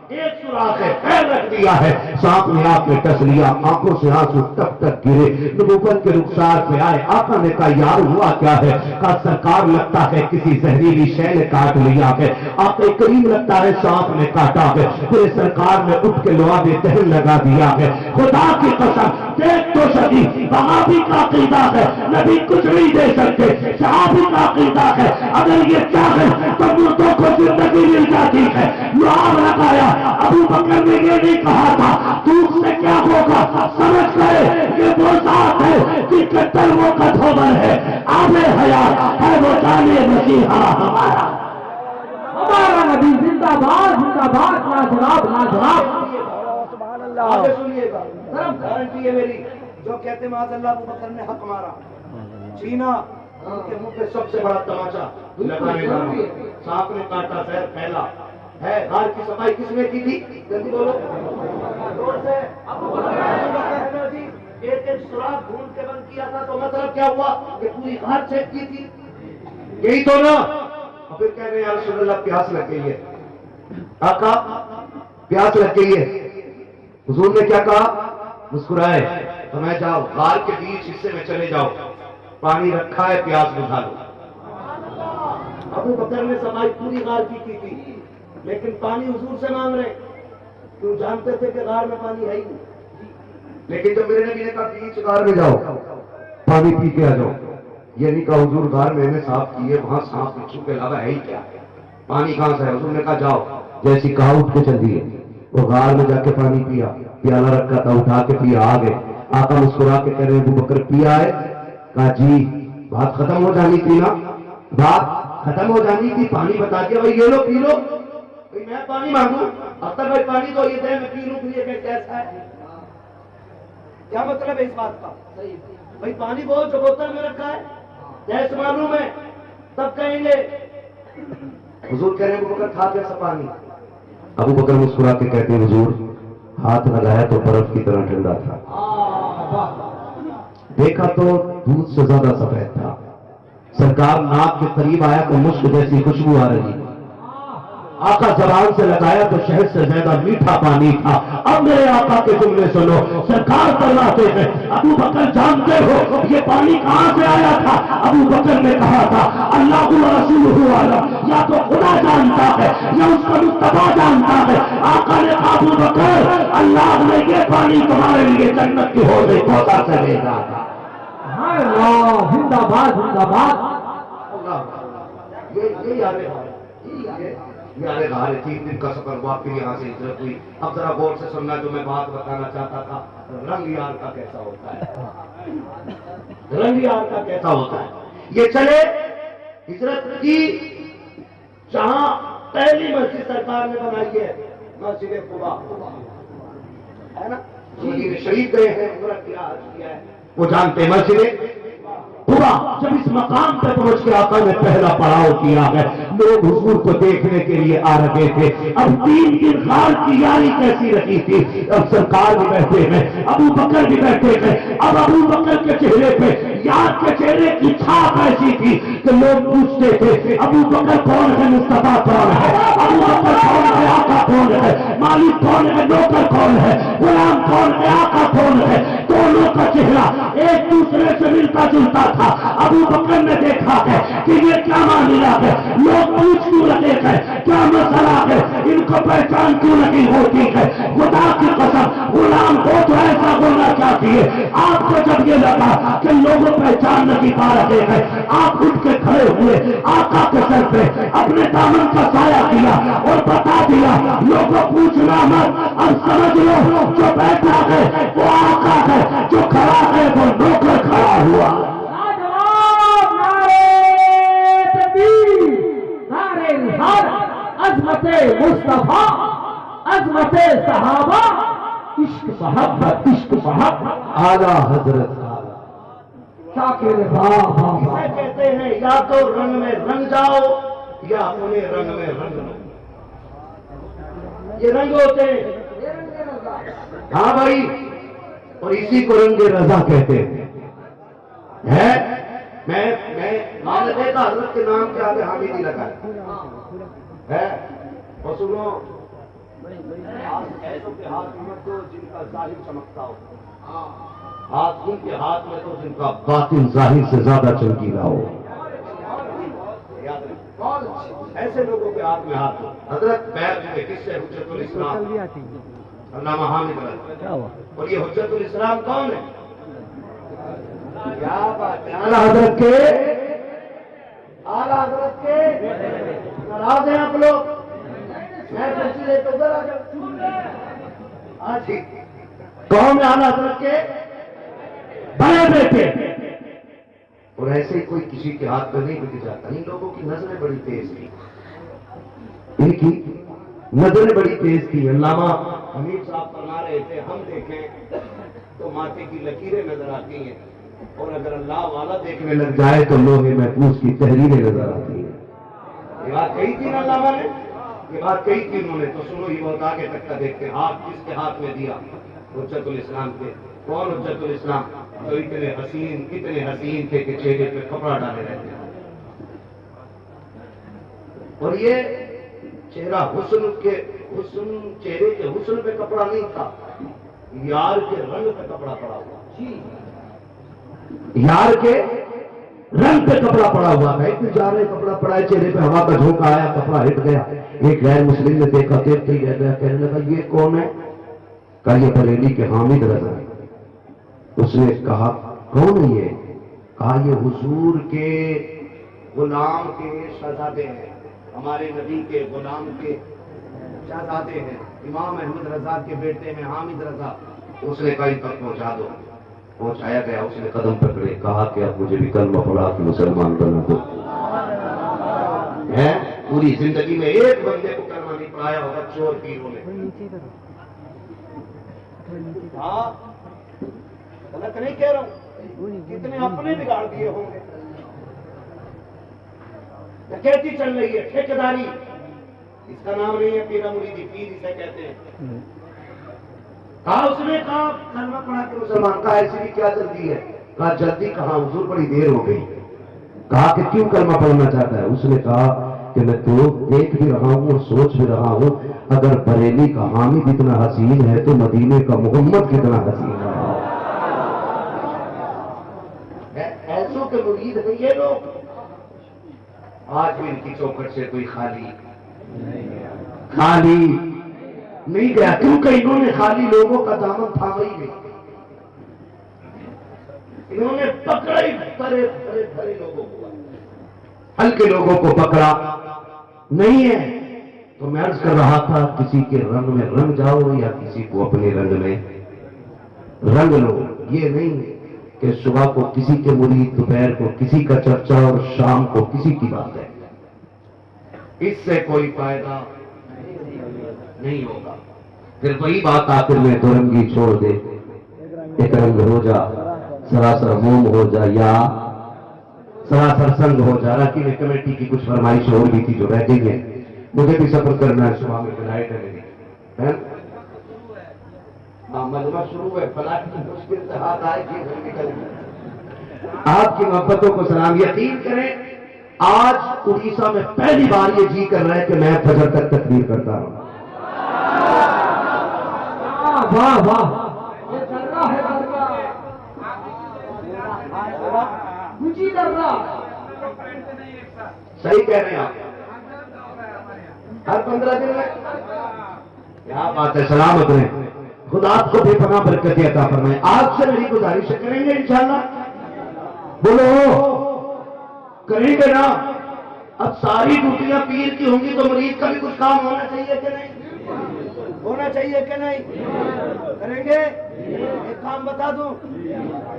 एक सुराख है, पैर रख दिया है, सांप ने आके टस लिया, आंखों से आंसू टप टप गिरे, नबूवत के रुखसार पे आए। आका ने कहा यार हुआ क्या है? कहा सरकार लगता है किसी जहरीली शय ने काट लिया है। आके करीम लगता है सांप ने काटा है। फिर सरकार ने उठ के लुआबे दहन लगा दिया है। खुदा की कसम देख तो सही, वहाबी का अकीदा है नबी कुछ नहीं दे सकते, सहाबी का अकीदा है अगर ये चाहे तो मुर्दों को जिंदगी मिल जाती है। लुआब लगाया, अबू बकर ने ये नहीं कहा था धूप से क्या होगा, समझ गए ये वो जात है जिसके तलवों का धोबर है, आबे हयात है वो जाने मसीहा हमारा। हमारा नबी जिंदाबाद जिंदाबाद, लाजवाब लाजवाब। आगे सुनिएगा, गारंटी है मेरी। जो कहते माज़अल्लाह अबू बकर ने हक मारा, छीना, उनके मुंह पे सबसे बड़ा तमाचा लगाने वाला, सांप ने काटा, जहर फैला है। गार की सफाई किसने की थी? जल्दी बोलो, जोर से। अबू बकर जी एक एक सुराख ढूंढ के बंद किया था, तो मतलब क्या हुआ कि पूरी गार चेक की थी, यही तो ना। और फिर कह रहे हैं या रसूल अल्लाह प्यास लग गई है। आका प्यास लग गई है, हुजूर ने क्या कहा? मुस्कुराए, तो मैं जाओ गार के बीच हिस्से में चले जाओ, पानी रखा है, प्यास बुझा लो। अबू बकर ने सफाई पूरी गार की थी, लेकिन पानी हुजूर से मांग रहे, क्यों? जानते थे कि गार में पानी है ही नहीं। लेकिन जब मेरे नबी ने कहा बीच गार में जाओ, पानी पी के आ जाओ, ये नहीं कहा हुजूर गार में मैंने साफ की है, वहां सांप बिच्छू के अलावा है ही क्या, पानी कहां से है? हुजूर ने कहा जाओ, जैसी कहा उठ के चल दिए। वो गार में जाके पानी पिया, प्याला रखा था उठा के पिया, आ गए। आका मुस्कुरा के कह रहे अबू बकर पिया है? कहा जी, बात खत्म हो जानी थी ना, बात खत्म हो जानी थी, पानी बता दिया भाई ये लो पी लो। भाई मैं पानी मांगू? अब तक भाई पानी तो ये दे, मैं पी लूं, फिर ये कैसा है? क्या मतलब है इस बात का? भाई पानी बहुत जो बोतल में रखा है, जैसे मालूम है तब कहेंगे। हुजूर कह रहे अबू बकर खा कैसा पानी? अबू बकर मुस्कुरा के कहते हैं हुजूर हाथ लगाया तो बर्फ की तरह ठंडा था, देखा तो दूध से ज्यादा सफेद था, सरकार नाक के करीब आया तो मुश्क जैसी खुशबू आ रही, आका जबान से लगाया तो शहद से ज्यादा मीठा पानी था। अब मेरे आका के जुमले सुनो, सरकार फरमाते हैं अबू बकर जानते हो ये पानी कहां से आया था? अबू बकर ने कहा था अल्लाह व रसूलुहु आलम, या तो खुदा जानता है या उसका मुस्तफा जानता है। आका ने कहा अबू बकर अल्लाह ने ये पानी तुम्हारे लिए जन्नत की हौज़े पहुंचा से भेजा था। हाय अल्लाह, जिंदाबाद जिंदाबाद। ये यारे रहा 3 दिन का सफर हुआ, फिर यहाँ से हिजरत हुई। अब जरा गौर से सुनना जो मैं बात बताना चाहता था, रंग यार का कैसा होता है, रंग यार का कैसा होता है। ये चले हिजरत की, जहां पहली मस्जिद सरकार ने बनाई है मस्जिद कुबा, है ना, मदीने शरीफ गए हैं, उम्रा किया, हज किया है, वो जानते हैं मस्जिद कुबा। जब इस मकाम पर पहुंच के आका ने पहला पड़ाव किया है, लोग हुजूर को देखने के लिए आ रहे थे। अब 3 दिन गार की यारी कैसी रही थी। अब सरकार भी बैठे हैं, अबू बकर भी बैठे हैं। अब अबू बकर के चेहरे पे यार के चेहरे की छाप ऐसी थी कि लोग पूछते थे अबू बकर कौन है, मुस्तफा कौन है, अबू बकर कौन है, आका कौन है, मालिक कौन है, नौकर कौन है, गुलाम कौन है, आका कौन है। दोनों का चेहरा एक दूसरे से मिलता जुलता था। अबू बकर ने देखा है कि ये क्या मामला है, लोग पूछ क्यों रहे हैं, क्या मसला है, इनको पहचान क्यों नहीं होती है। खुदा की कसम गुलाम को तो ऐसा बोलना चाहिए। आपको जब ये लगा कि लोग पहचान नहीं पा रहे हैं, आप उठ के खड़े हुए, आका के सर पे अपने दामन का साया किया और बता दिया लोगों पूछना मत, अब समझ लो जो बैठा है वो आका है, जो खड़ा है वो नौकर खड़ा हुआ। लाजवाब, नारे तकबीर, नारे रिसालत, अज़मते मुस्तफा, अज़मते सहाबा, इश्क मोहब्बत, इश्क मोहब्बत, आला हजरत शाकिर बाबा। इसे कहते हैं या तो रंग में रंग जाओ या उन्हें रंग में रंग लो। ये रंग होते हैं। हाँ भाई, और इसी को रंगे रजा कहते हैं। मैंने देखा हजरत के नाम के आगे हामिदी लगा है। और सुनो, ऐसों के हाथ में तो जिनका जाहिर चमकता हो, हाथ उनके हाथ में तो जिनका बातिन जाहिर से ज्यादा चमकीला हो। याद रखें, ऐसे लोगों के हाथ में हाथ हो। हजरत पैर में किससे हुज्जतुल इस्लाम अल्लामा हामिद रज़ा। और ये हुज्जतुल इस्लाम कौन है? क्या बात है, आला हजरत के नाराज हैं आप लोग? मैं कुर्सी लेकर उधर आ जाऊं। हाँ ठीक, कौन है आला हजरत के बड़े बेटे? और ऐसे ही कोई किसी के हाथ में नहीं बिक जाता। इन लोगों की नजरें बड़ी तेज थी, इनकी नजरें बड़ी तेज थी। अल्लामा हमीद साहब फरमा रहे थे, हम देखें तो माथे की लकीरें नजर आती हैं, और अगर अल्लाह वाला देखने लग जाए तो लोहे महफूज की तहरीरें नजर आती हैं। ये बात कही थी ना अल्लामा ने, ये बात कही थी उन्होंने। तो सुनो, ये बहुत आगे तक का देखते हैं। हाथ किसके हाथ में दिया? हुज्जतुल इस्लाम के। कौन हुज्जतुल इस्लाम? तो इतने हसीन थे कि चेहरे पे कपड़ा डाले रहते हैं। और ये चेहरा चेहरे के हुस्न पे कपड़ा नहीं था, यार के रंग पे कपड़ा पड़ा हुआ। यार के रंग पे कपड़ा पड़ा हुआ था। एक जा रहे कपड़ा पड़ा है चेहरे पे, हवा का झोंका आया, कपड़ा हिट गया। एक गैर मुस्लिम ने देखा, देखते ही रह गया। कहने लगा, ये कौन है? कहा, ये बरेली के हामिद रज़ा है। उसने कहा, कौन है ये? कहा, ये हुजूर के गुलाम के शहजादे हैं, हमारे नबी के गुलाम के शहजादे हैं, इमाम अहमद रजा के बेटे हैं हामिद रजा। उसने कहा, तक पहुंचा दो। पहुंचाया गया, उसने कदम पकड़े, कहा कि अब मुझे भी कलमा पढ़ा के मुसलमान बना दो। है, पूरी जिंदगी में एक बंदे को कलमा नहीं पढ़ाया होगा चोर पीरों ने। हाँ, गलत नहीं कह रहा हूं, कितने अपने बिगाड़ दिए होंगे। डकैती चल रही है, ठेकेदारी, इसका नाम नहीं है पीरा मुरीदी, पीर इसे कहते हैं। कहा, उसने कहा कलमा पढ़ा के मुसलमान। कहा, ऐसी भी क्या जल्दी है? कहा, जल्दी कहाँ हुजूर, बड़ी देर हो गई। कहा कि क्यों कलमा पढ़ना चाहता है? उसने कहा कि मैं तो देख भी रहा हूँ और सोच भी रहा हूँ, अगर बरेली का हामिद इतना हसीन है तो मदीने का मोहम्मद कितना हसीन है। ऐसों के मुरीद है ये लोग। आज भी इनकी चौखट से कोई खाली नहीं गया, क्योंकि इन्होंने खाली लोगों का दामन थामा ही नहीं, इन्होंने पकड़ा ही बड़े बड़े लोगों को, हल्के लोगों को पकड़ा नहीं है। तो मैं अर्ज कर रहा था, किसी के रंग में रंग जाओ या किसी को अपने रंग में रंग लो। ये नहीं कि सुबह को किसी के मुरीद, दोपहर को किसी का चर्चा और शाम को किसी की बात है। इससे कोई फायदा नहीं होगा। फिर वही बात आखिर में, दो रंगी छोड़ दे, एक रंग हो जा, सरासर मोम हो जा या सरासर संग हो जा। राखी में कमेटी की कुछ फरमाइश और भी थी जो रह गई है, मुझे भी सफर करना है। सुबह में फ्लाइट है, मजमा शुरू है, फ्लाइट की मुश्किल से हाथ आएगी, निकल आपकी मोहब्बतों को सलाम। यकीन करें, आज उड़ीसा में पहली बार ये जी कर रहा है कि मैं फजर तक तकरीर करता हूं। वाह वाह, ये दर्रा है, दर्रा सही कह रहे हैं आप। हर 15 दिन में क्या बात है, सलामत रहे, खुदा आपको बेपनाह बरकत अता फरमाए। आज से मेरी गुजारिश करेंगे इंशाअल्लाह, बोलो करेंगे ना। अब सारी ड्यूटियां पीर की होंगी तो मरीज का भी कुछ काम होना चाहिए कि नहीं? होना चाहिए कि नहीं? करेंगे। एक काम बता दूं,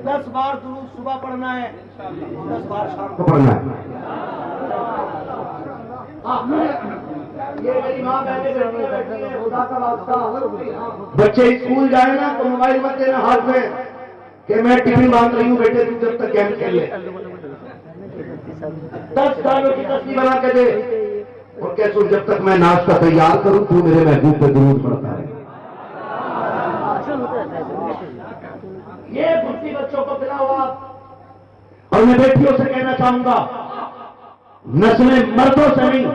10 बार दुरूद सुबह पढ़ना है, 10 बार शाम को पढ़ना है। ये मेरी माँ बहने खुदा का वास्ता, बच्चे स्कूल जाए ना तो मोबाइल मत देना हाथ में कि मैं टिफिन मांग रही हूँ, बेटे तू जब तक गेम खेल ले। 10 दानों की तस्वीर बना के दे और क्या सुन, जब तक मैं नाश्ता तैयार करूं तू मेरे महबूब पे दुरूद पढ़ता है। ये बुद्धि बच्चों को खिलाओ आप। और मैं बेटियों से कहना चाहूंगा, नस्लें मर्दों से नहीं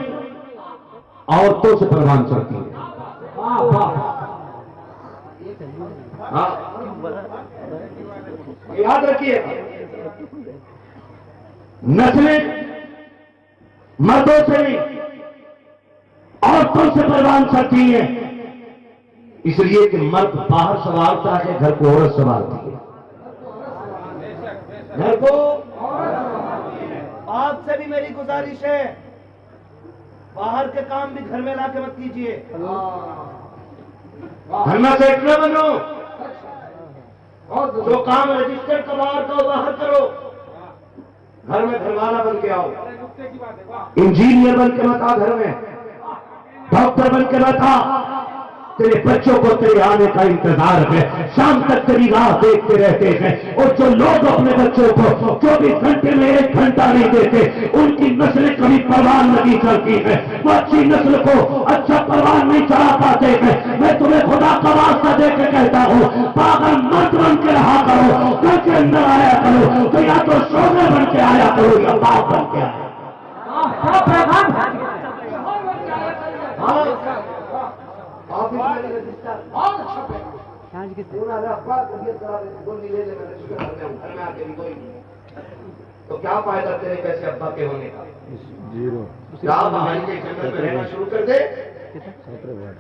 औरतों से परवान चढ़ती है। हाँ, याद रखिए, नस्लें मर्दों से नहीं औरतों से परवान चलती है, इसलिए कि मर्द बाहर संभालता है, घर को औरत संभालती है। घर को आपसे भी मेरी गुजारिश है, बाहर के काम भी घर में लाके मत कीजिए। घर में सेठ न बनो, जो काम रजिस्टर्ड का बाहर का बाहर करो, घर में घरवाला बन के आओ। इंजीनियर बन के मत आ, घर में डॉक्टर बन के मत आ। तेरे बच्चों को तेरे आने का इंतजार है, शाम तक तेरी राह देखते रहते हैं। और जो लोग अपने बच्चों को 24 घंटे में 1 घंटा नहीं देते, उनकी नस्लें कभी परवान नहीं चलती है। वो अच्छी नस्ल को अच्छा परवान नहीं चढ़ा पाते हैं। मैं तुम्हें खुदा का वास्ता दे के कहता हूँ, पागल मर्द बन के रहा करो, घर के अंदर आया करो तो या तो शोधे बन के आया करो या बाप बन के आया। ऑफिस में रजिस्टर बहुत अच्छा घर में आके भी कोई, तो क्या फायदा तेरे कैसे अब्बा के होने का? जीरो। क्या बाहर के जंगल में रहना शुरू कर दे।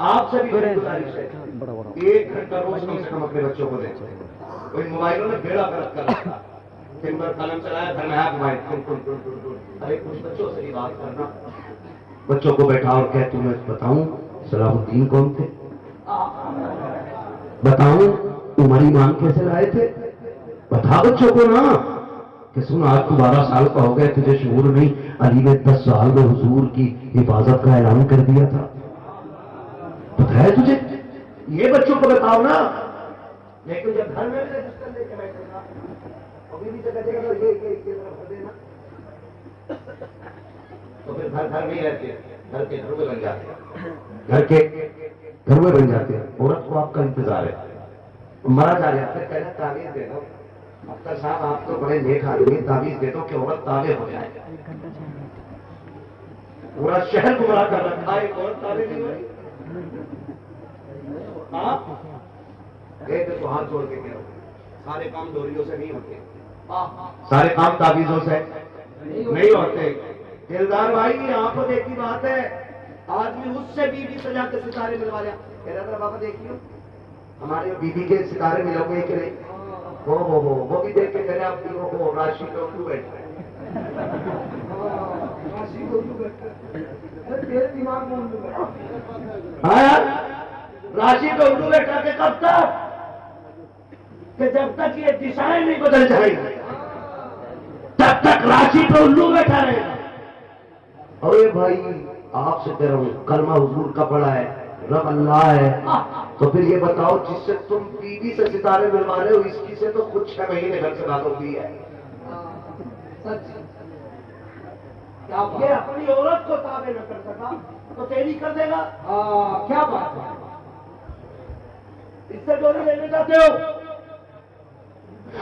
आपसे भी मेरी गुजारिश है, 1 घंटा रोज कम से कम अपने बच्चों को दे। कोई मोबाइलों में बेड़ा गलत कर रखा, दिन भर कलम चलाया, घर में है मोबाइल, अरे कुछ बच्चों से ही बात करना। बच्चों को बैठा और कह, तुम्हें बताऊं सलाहुद्दीन कौन थे, बताऊं उमर इमाम कैसे लाए थे, बता बच्चों को ना कि सुन आज तू 12 साल का हो गया, तुझे शूर नहीं, अली ने 10 साल में हुजूर की हिफाजत का ऐलान कर दिया था, पता है तुझे? ये बच्चों को बताओ ना। लेकिन जब घर में रजिस्टर लेके बैठेगा, अभी भी जगह जगह ये तरफ देना, तो फिर घर में ही रहते हैं, घर के घरों में बन जाते हैं, घर के घर में बन जाते हैं। औरत को आपका इंतजार है, मरा जा रहा है, कहना ताबीज दे दो, अख्तर साहब आप तो बड़े नेक आदमी, ताबीज दे दो कि औरत ताबे हो जाए। पूरा शहर गुमराह कर रखा है, औरत ताबे नहीं हुई। तो हाथ जोड़ के कहो, सारे काम डोरियों से नहीं होते, सारे काम ताबीजों से नहीं होते। दिलदार भाई, ये आंखों देखी बात है। आदमी उससे बीवी सजा के सितारे मिलवा लिया, कह रहा था बाबा देखियो हमारे बीवी के सितारे मिलोगे कि नहीं, वो भी देख के कह रहे आप राशि का उल्लू बैठा है, राशि का उल्लू बैठा के कब तक, कि जब तक ये दिशाएं नहीं बदल जाएगी तब तक राशि पे उल्लू बैठा रहेगा। अरे भाई आपसे कह रहा हूँ, कलमा हुजूर का पड़ा है, रब अल्लाह है, तो फिर ये बताओ जिससे तुम बीवी से सितारे मिलवा रहे हो, इसकी से तो कुछ 6 महीने घर से बात होती है। ये अपनी औरत को ताबे न कर सका तो तेरी कर देगा। क्या बात है, इससे डोरी लेने जाते हो।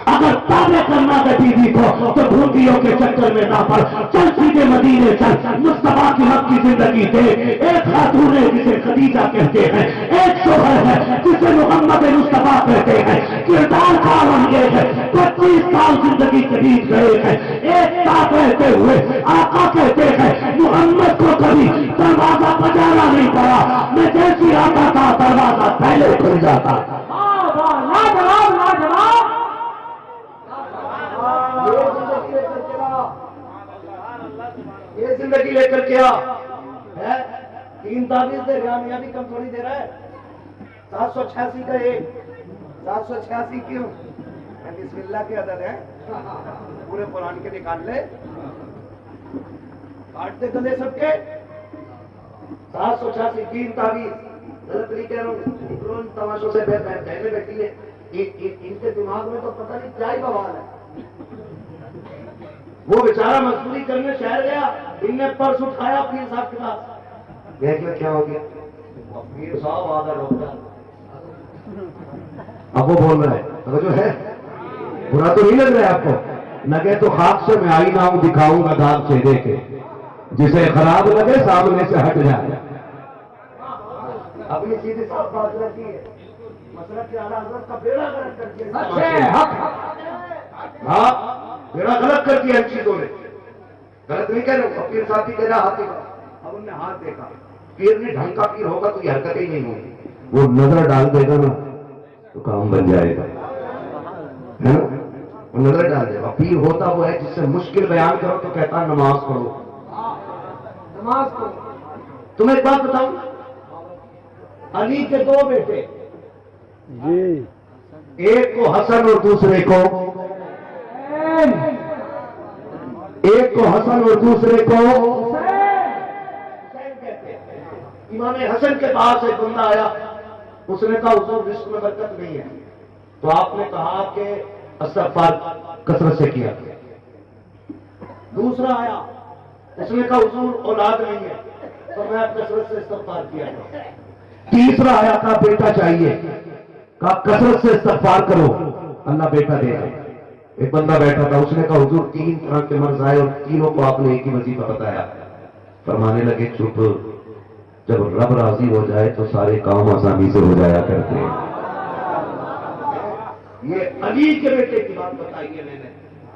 अगर ताबे करना है बीवी को तो भूतियों के चक्कर में ना पड़, चल सीधे मदीने चल, मुस्तफा की हक की जिंदगी दे। एक खातून है जिसे खदीजा कहते हैं, एक शोहर है जिसे मोहम्मद मुस्तफा कहते हैं। किरदार का आलम ये है, 25 साल जिंदगी के बीत गए हैं, एक साथ रहते हुए आका कहते हैं मोहम्मद को कभी दरवाजा बजाना नहीं पड़ा, मैं जैसी आता था दरवाजा पहले खुल जाता। ये जिंदगी लेकर क्या है, 3 ताबीज दे कामयाबी कम थोड़ी दे रहा है। 786 का एक, 786 क्यों? बिस्मिल्लाह की अदद है, पूरे कुरान के निकाल ले, काटते गले सबके। 786 3 ताबीज, गलत नहीं कह रहा हूँ, तमाशों से पहले बैठी है, इनके दिमाग में तो पता नहीं क्या ही बवाल है। वो बेचारा मजदूरी करने शहर गया, इनने पर्स उठाया पीर साहब के पास, देखिए क्या हो गया, पीर साहब आधा डॉक्टर, अब वो बोल रहा है, तो जो है बुरा तो नहीं लग रहा है आपको? लगे तो खाक से मैं आई ना हूं, दिखाऊंगा दाग चेहरे के, जिसे खराब लगे सामने से हट जाए। अपनी सीधी साफ बात रहती है, मसला के आला हजरत का बेड़ा गलत कर दिया। हाँ, बेड़ा गलत कर दिया इन चीजों ने। गलत नहीं कह रहे हो, पीर साहब भी कह रहा हाथ देखा, अब उनने हाथ देखा, पीर ने ढंग का पीर होगा तो ये हरकत ही नहीं होगी। वो नजर डाल देगा ना तो काम बन जाएगा, है ना? वो नजर डाल देगा। पीर होता वो है जिससे मुश्किल बयान करो तो कहता नमाज पढ़ो, नमाज पढ़ो। तुम्हें एक बात बताऊं, अली के दो बेटे जी, एक को हसन और दूसरे को हसन और दूसरे को इमाम हसन के पास एक बंदा आया, उसने कहा हुजूर रिस्क में बरकत नहीं है, तो आपने कहा कि इस्तिग़फ़ार कसरत से किया। दूसरा आया, उसने कहा हुजूर औलाद नहीं है, तो मैं कसरत से इस्तिग़फ़ार किया। तीसरा आया था बेटा चाहिए, कहा कसरत से इस्तिग़फ़ार करो अल्लाह बेटा देगा। एक बंदा बैठा था, उसने कहा हुजूर 3 तरह के मर्ज आए और तीनों को आपने एक ही वजीफा बताया। फरमाने लगे चुप, जब रब राजी हो जाए तो सारे काम आसानी से हो जाया करते हैं। ये अली के बेटे की बात बताई है मैंने,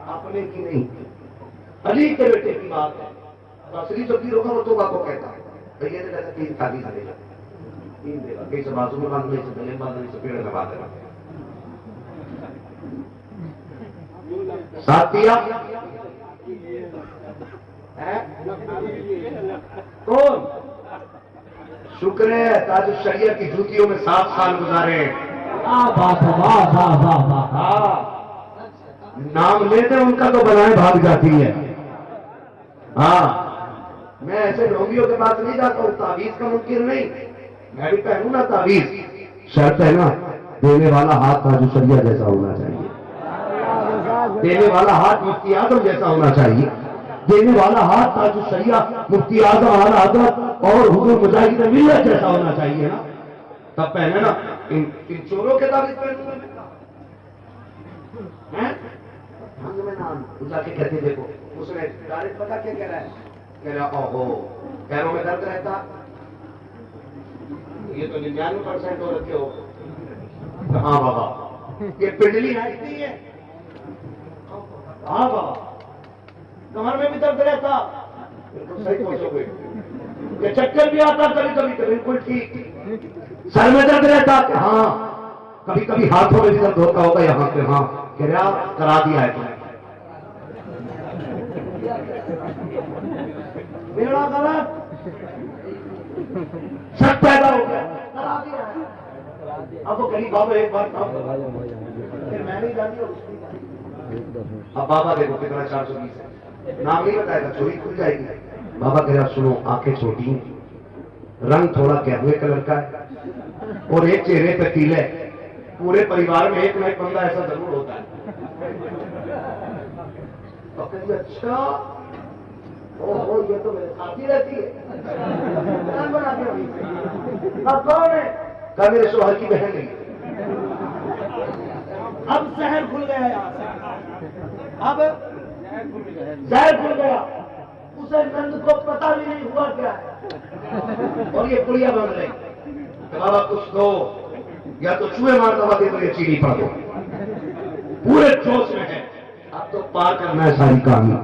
अपने की नहीं। अली के बेटे की बात है, तो असली जो पीर होगा वो तोबा को कहता है, तो ये कहता 3 ताबीज़ देगा, 3 देगा, कहीं से बाजू में बांधने से, गले में बांधने से, पेड़ में बांधना। साथ दिया कौन? शुक्र है ताज शरिया की जूतियों में 7 साल गुजारे। नाम लेते उनका तो बनाए भाग जाती है। हाँ, मैं ऐसे ढोंगियों के पास नहीं जाता हूँ, तावीज का मुमकिन नहीं, मैं भी पहनू ना तावीज। शर्त है ना, देने वाला हाथ ताज शरिया जैसा होना चाहिए, देने वाला हाथ मुफ्ती आजम जैसा होना चाहिए, देने वाला हाथ ताज शरिया मुफ्ती आजम आला हज़रत और हुजूर मुजाहिद मिल्लत जैसा होना चाहिए ना, तब पहने ना। इन चोरों के तावीज पहनूंगा मैं, में नाम जाके कहते देखो, उसने डायरेक्ट पता क्या कह रहा है, कह रहा ओहो पैरों में दर्द रहता, ये तो 99% हो रखे हो। हाँ बाबा, ये पिंडली हटती है। हाँ बाबा, कमर में भी दर्द रहता, बिल्कुल सही पहुंचोगे। ये चक्कर भी आता कभी कभी, तो बिल्कुल ठीक। सर में दर्द रहता, हाँ कभी कभी हाथों में भी दर्द होता होगा यहाँ पे, हाँ कह रहा करा दिया है तुमने। मेरा गलत शक पैदा हो गया, करा दिया है। अब वो गरीब बाबा एक बार फिर मैं नहीं जानी और उसकी जानी। अब बाबा देखो कितना 420 है, नाम नहीं बताएगा, चोरी खुल जाएगी। बाबा कह रहा सुनो, आंखें छोटी, रंग थोड़ा गहरे कलर का है और एक चेहरे पे तिल है। पूरे परिवार में एक ना एक बंदा ऐसा जरूर होता है। तो कहती अच्छा, ओहो ये तो मेरे साथ ही रहती है, बना के अब कौन है? कहा मेरे शोहर की बहन नहीं। अब जहर खुल गया यहाँ से, अब जहर खुल गया, उसे नंद को पता भी नहीं हुआ क्या है, और ये पुड़िया बन गई। तो बाबा कुछ दो, या तो चूहे मार दवा दे, तो ये चीनी पा दो। पूरे जोश में है, अब तो पार करना है सारी कहानी,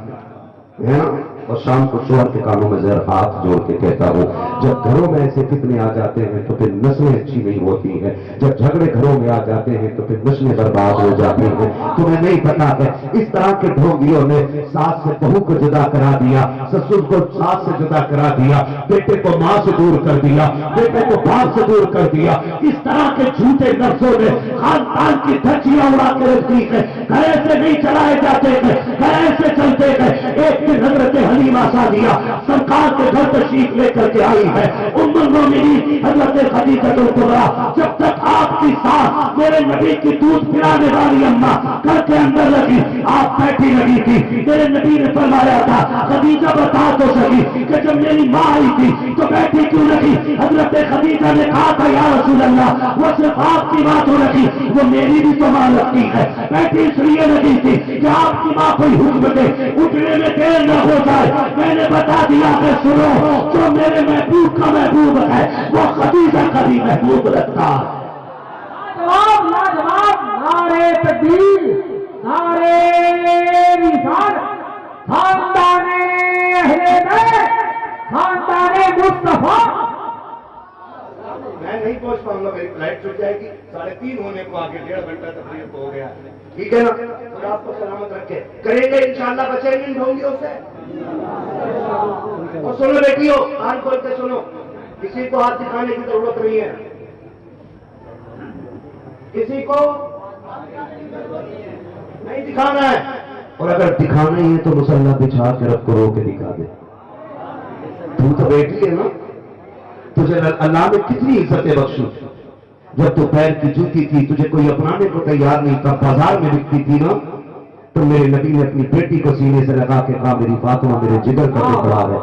है ना? और शाम को शोहर के कानों में जरा हाथ जोड़ के कहता हूँ, जब घरों में ऐसे फितने आ जाते हैं तो फिर नस्लें अच्छी नहीं होती हैं, जब झगड़े घरों में आ जाते हैं तो फिर नस्लें बर्बाद हो जाती हैं। तुम्हें नहीं पता है, इस तरह के ढोंगियों ने सास से बहू को जुदा करा दिया, ससुर को सास से जुदा करा दिया, बेटे को माँ से दूर कर दिया, बेटे को बाप से दूर कर दिया। इस तरह के झूठे नफ्सों ने खानदान की धज्जियां उड़ा के रख दी है। घर ऐसे नहीं चलाए जाते हैं, घर ऐसे चलते हैं। एक दिन हजरत हलीमा सादिया सरकार के घर तशरीफ लेकर के आई है। उम्मुल मोमिनीन हजरत खदीजतुल कुबरा जब तक आपकी सास मेरे नबी की दूध पिलाने वाली अम्मा घर के अंदर लगी, आप बैठी लगी थी। मेरे नबी ने फरमाया था, खदीजा बता तो सकी कि जब मेरी माँ आई थी तो बैठी क्यों लगी? हजरत खदीजा ने कहा था, या रसूल अल्लाह, वो सिर्फ आपकी माँ तो लगी, वो मेरी भी तो माँ लगती है। बैठी इसलिए लगी थी कि आपकी माँ कोई हुक्म दे, उठने में देर न हो जाए। मैंने बता दिया कि सुनो, जो मेरे महबूब का महबूब है वो खदीजा का भी महबूब लगता है। जवाब लाजवाब, नारे तकबीर, नारे रिसालत, खानदाने अहले बैत, खानदाने मुस्तफा। मैं नहीं पहुंच पाऊंगा, मेरी फ्लाइट छूट जाएगी। 3:30 होने को आगे, 1.5 घंटा तकरीर तो हो गया। ठीक है ना? तो आपको सलामत रखे, करेंगे इंशाल्लाह, बचेंगे इन ढोंगियों से। और सुनो बेटियों, कान खोल के सुनो, किसी को हाथ दिखाने की जरूरत नहीं है, किसी को नहीं दिखाना है। और अगर दिखाना ही है तो मुसल्ला बिछा के रब को रो के दिखा दे। तू तो बेटी है ना, तुझे अल्लाह ने कितनी इज्जतें बख्शी। जब तू पैर की जूती थी, तुझे कोई अपनाने को तैयार नहीं था, बाजार में बिकती थी ना, तो मेरे नबी ने अपनी बेटी को सीने से लगा के कहा, मेरी फातिमा मेरे जिगर का टुकड़ा है,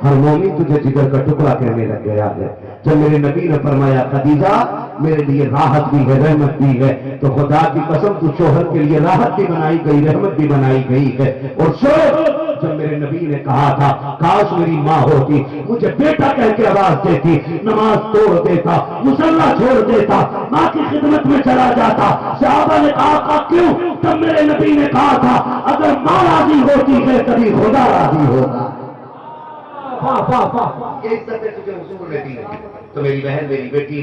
हर मोमिन तुझे जिगर का टुकड़ा कहने लग गया है। जब मेरे नबी ने फरमाया, खदीजा मेरे लिए राहत भी है, रहमत भी है, तो खुदा की कसम तू शोहर के लिए राहत भी बनाई गई, रहमत भी बनाई गई है। और जब मेरे नबी ने कहा था, काश मेरी माँ होती, मुझे बेटा कह के आवाज देती, नमाज तोड़ देता, मुसल्ला छोड़ देता, माँ की खिदमत में चला जाता। सहाबा ने कहा, क्यों? तब मेरे नबी ने कहा था, अगर माँ राजी होती है तभी खुदा राजी होता। ये इज्जतें तुझे हुजूर ने दी है। तो मेरी बहन, मेरी बेटी,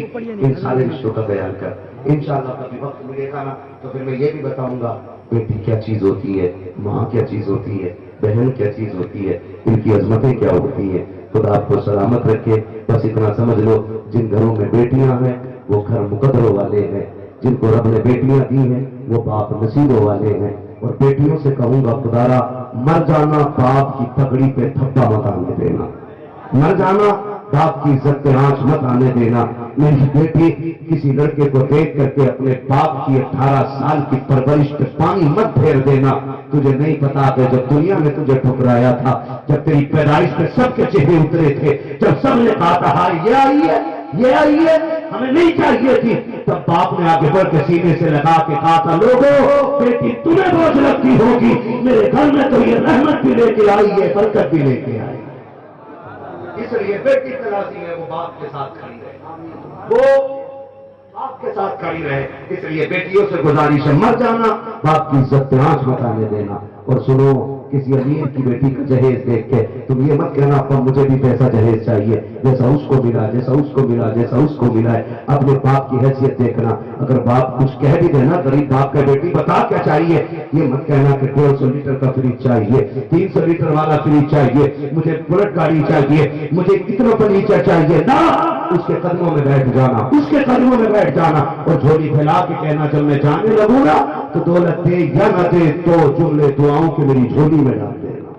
इन सारे रिश्तों का बयान कर। इंशाअल्लाह कभी वक्त मिलेगा ना तो फिर मैं ये भी बताऊंगा, बेटी क्या चीज होती है, माँ क्या चीज होती है, बहन क्या चीज होती है, इनकी अजमतें क्या होती है। खुदा आपको सलामत रखे। बस इतना समझ लो, जिन घरों में बेटियां हैं वो घर मुकद्दरों वाले हैं, जिनको रब ने बेटियां दी हैं वो बाप नसीबों वाले हैं। और बेटियों से कहूंगा, खुदारा मर जाना बाप की पगड़ी पे थप्पा मत आने देना, मर जाना बाप की इज्जत पे आंच मत आने देना। मेरी बेटी किसी लड़के को देख करके अपने बाप की 18 साल की परवरिश पे पानी मत फेर देना। तुझे नहीं पता कि जब दुनिया ने तुझे ठुकराया था, जब तेरी पैदाइश पे सबके चेहरे उतरे थे, जब सबने कहा था हाँ ये आई है, ये आई है, हमें नहीं चाहिए थी, तब बाप ने आगे बढ़ के सीने से लगा के कहा था, लोगों बेटी तुम्हें बोझ लगती होगी, मेरे घर में तो ये रहमत भी लेके आई है, बरकत भी लेके आई। इसलिए बेटी तलाशी है वो बाप के साथ खड़ी रहे, वो बाप के साथ खड़ी रहे। इसलिए बेटियों से गुजारिश है, मर जाना बाप की इज्जत पे आंच मत आने देना। और सुनो, किसी अमीर की बेटी का जहेज देख के तुम ये मत कहना अब मुझे भी पैसा जहेज चाहिए, जैसा उसको मिला, जैसा उसको मिला, जैसा उसको मिला है। अपने बाप की हैसियत देखना। अगर बाप कुछ कह भी देना, गरीब बाप का बेटी बता क्या चाहिए, ये मत कहना कि 150 लीटर का फ्रिज चाहिए, 300 लीटर वाला फ्रिज चाहिए, मुझे बुलेट गाड़ी चाहिए, मुझे इतना फर्नीचर चाहिए ना। उसके कदमों में बैठ जाना, उसके कदमों में बैठ जाना और झोली फैला के कहना, जब मैं जाने लगूंगा तो दौलत दे या न दे तो जुमले दुआओं के मेरी झोली में डाल देना।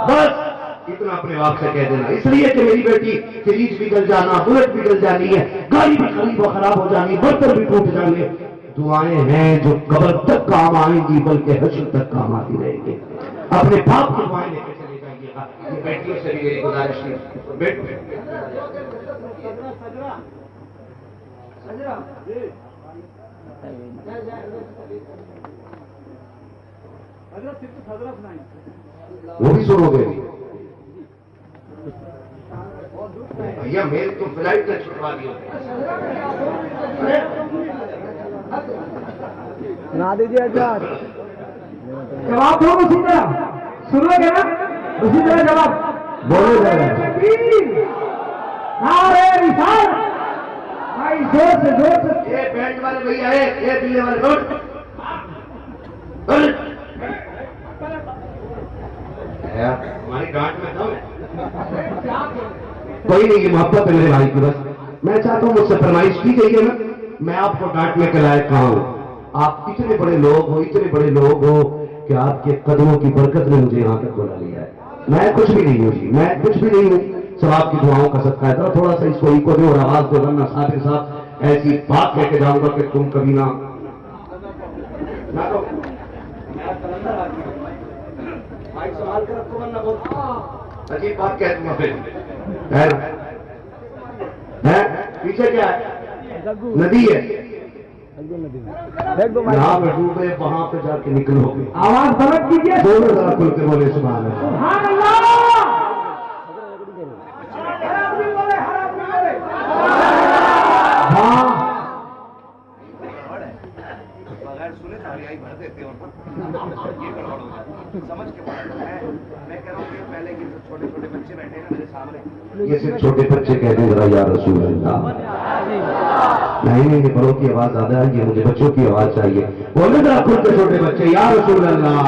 बस इतना अपने बाप से कह देना। इसलिए कि मेरी बेटी फ्रिज बिगड़ जाना, बुलेट बिगड़ जानी है, गाड़ी भी खराब हो जानी, बर्तन भी टूट जाने, दुआएं हैं जो कब्र तक काम आएंगी, बल्कि हश्र तक काम आती रहेंगी। अपने बाप की दुआएं लेकर चले जाइएगा। ये बेटियों से भी मेरी गुजारिश है। वो भी सुनोगे भैया, मेरे तो फ्लाइट से छुड़वा दिया। सुना दीजिए आजाद। जवाब दो उसी तरह, सुनोगे ना उसी तरह जवाब बोलो जरा। नारे रिसालत, भाई जोर से ये बैंड वाले भैया है, ये दिल्ली वाले रोड हमारी डांट में दम है। कोई नहीं, ये मोहब्बत है मेरे भाई की। बस मैं चाहता हूँ, मुझसे फरमाइश की गई है ना, मैं आपको डांटने के लायक कहा हूँ। आप इतने बड़े लोग हो, इतने बड़े लोग हो कि आपके कदमों की बरकत ने मुझे यहाँ तक बुला लिया है। मैं कुछ भी नहीं हूँ जी, मैं कुछ भी नहीं हूँ, सब आपकी दुआओं का सदका है। थोड़ा सा इसको इको दो और आवाज दो, वरना साबिर साहब ऐसी बात कह के जाऊंगा कि तुम कभी ना तो मेरा कलंदर आ गया, माइक संभाल कर रखो वरना बहुत अजीब बात कह दूंगा फिर है पीछे क्या है नदी है यहाँ पे डूबे वहां पे जाके निकलोगे आवाज बंद कीजिए। दोनों जरा खुल के बोले सुभान अल्लाह। सुभान अल्लाह। हर आदमी बोले, हर आदमी बोले। हाँ बगैर सुने तारियां भर देते हो ना, ये गड़बड़ हो जाती है। समझ के बात है। मैं कह रहा हूँ कि पहले के छोटे छोटे बच्चे बैठे हैं ना मेरे सामने, ये सिर्फ छोटे बच्चे कहते हैं जरा या रसूल अल्लाह। नहीं बड़ों की आवाज ज्यादा है, ये मुझे बच्चों की आवाज चाहिए। बोले जरा खुद के छोटे बच्चे या रसूल अल्लाह।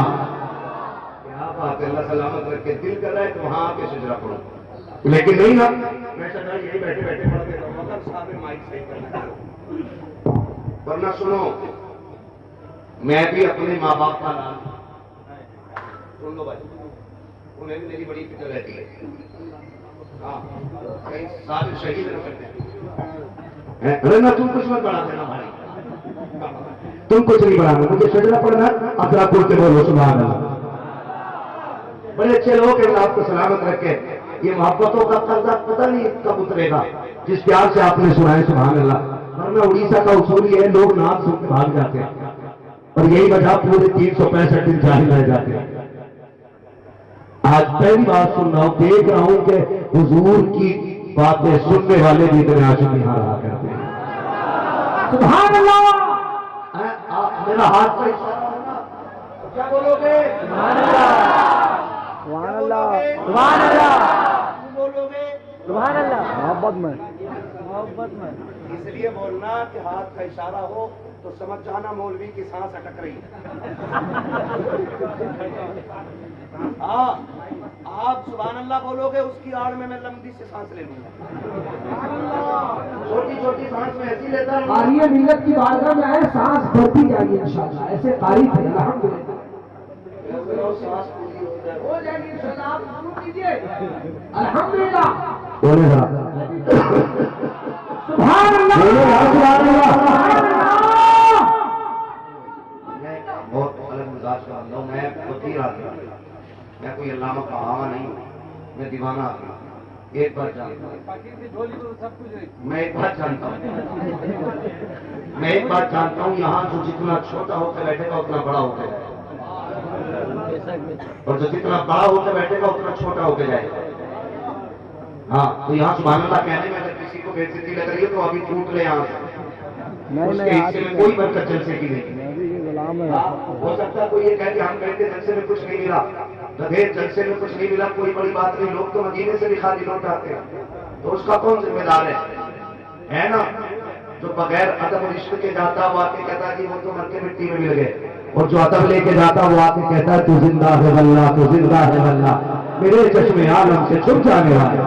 क्या बात है, अल्लाह सलामत रखे। दिल कर रहा है तो वहां आके सुजरा पढ़ो, लेकिन नहीं ना, मैं सदा यही बैठे बैठे पढ़ देता हूँ, मगर सामने माइक सही करना। वरना सुनो, मैं भी अपने माँ बाप का नाम सुन लो भाई, उन्हें भी मेरी बड़ी फिक्र रहती है। हाँ, कई सारे शहीद न करते हैं। अरे ना तुम कुछ मत बढ़ा देना भाई, तुम कुछ नहीं बढ़ाना, मुझे सजरा पढ़ना। अब आप बोलते बोलो सुभान अल्लाह। बड़े अच्छे लोग हैं, आपको सलामत रखे। ये मोहब्बतों का कर्जा पता नहीं कब उतरेगा, जिस प्यार से आपने सुनाए सुभान अल्लाह। वरना उड़ीसा का उसूल ये है, लोग नाम सुन के भाग जाते हैं और यही वजह पूरे 365 दिन जाहिर रह जाते हैं। आज पहली बार सुन रहा हूं, देख रहा हूं कि हुजूर की बातें सुनने वाले भी इतने आशिक यहाँ रहा करते हैं। सुभान अल्लाह। मेरा हाथ का इशारा है ना, तो क्या बोलोगे? सुभान अल्लाह। सुभान अल्लाह। सुभान अल्लाह। तुम बोलोगे सुभान अल्लाह। मोहब्बत में इसलिए बोलना कि हाथ का इशारा हो तो समझ जाना मौलवी की सांस अटक रही है। हाँ, आप सुभान अल्लाह बोलोगे, उसकी आड़ में मैं लंबी से सांस ले लूंगा। छोटी छोटी सांस में ऐसी लेता हूँ। आर्य मिलत की बारगाह में आए, सांस बढ़ती जाएगी इंशाअल्लाह। ऐसे कारी थे अल्हम्दुलिल्लाह। सांस पूरी हो जाए, हो जाएगी इंशाअल्लाह। आप शुरू कीजिए अल्हम्दुलिल्लाह। बोले ना सुभान अल्लाह। सुभान अल्लाह। सुभान अल्लाह। मैं बहुत अलग मिजाज का बंदा हूँ, मैं फकीर आदमी, मैं कोई अल्लामा कहावा नहीं, मैं दीवाना आदमी। एक बात जानता हूँ, मैं एक बात जानता हूँ, यहाँ जो जितना छोटा होकर बैठेगा उतना बड़ा होकर जाएगा, और जो जितना बड़ा होकर बैठेगा उतना छोटा होकर जाएगा। हाँ, तो यहाँ सुभान अल्लाह कहने में अगर किसी को बेइज्जती लग रही है तो अभी टूट ले यहाँ से, उसके हिस्से में कोई बरकत जलसे की नहीं। हो सकता है कोई ये कहे कि हम कहते जलसे में कुछ नहीं मिला, गधे जलसे में कुछ नहीं मिला, कोई बड़ी बात नहीं, लोग तो मदीने से भी खाली लौट आते हैं, तो उसका कौन जिम्मेदार है ना? जो बगैर अदब रिश्ते के जाता वो आके कहता है कि वो तो मर के मिट्टी में मिल गए, और जो अदब लेके जाता वो आके कहता है तू जिंदा है वल्लाह, तू जिंदा है वल्लाह, मेरे चश्मे आलम से छुप जाने वाले।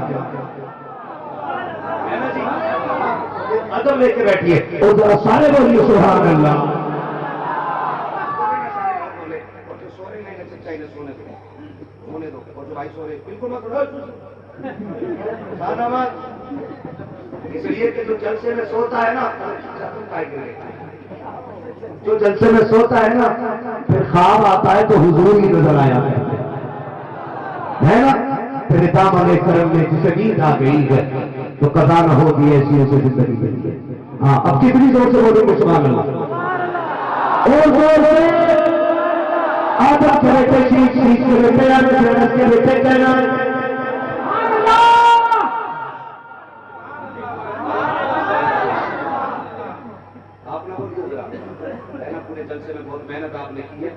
अदब लेके बैठिए और जरा सारे बोलिए सुभान अल्लाह। सोने दो, और जो भाई सो रहे बिल्कुल मत खाना मत, इसलिए कि जो जलसे में सोता है ना, जो जलसे में सोता है ना, फिर ख्वाब आता है तो हुजूर ही नजर आया है ना। फिर दामन करम में जिसे नींद आ गई है तो कदा न होगी ऐसी ऐसी जिंदगी मिली है। हाँ, अब कितनी जोर से बोलेंगे सुभान अल्लाह, और जोर से आदम के बेटे शीश, शीश के बेटे आदम के बेटे कहना आपने पूरे जलसे में बहुत मेहनत आपने की है,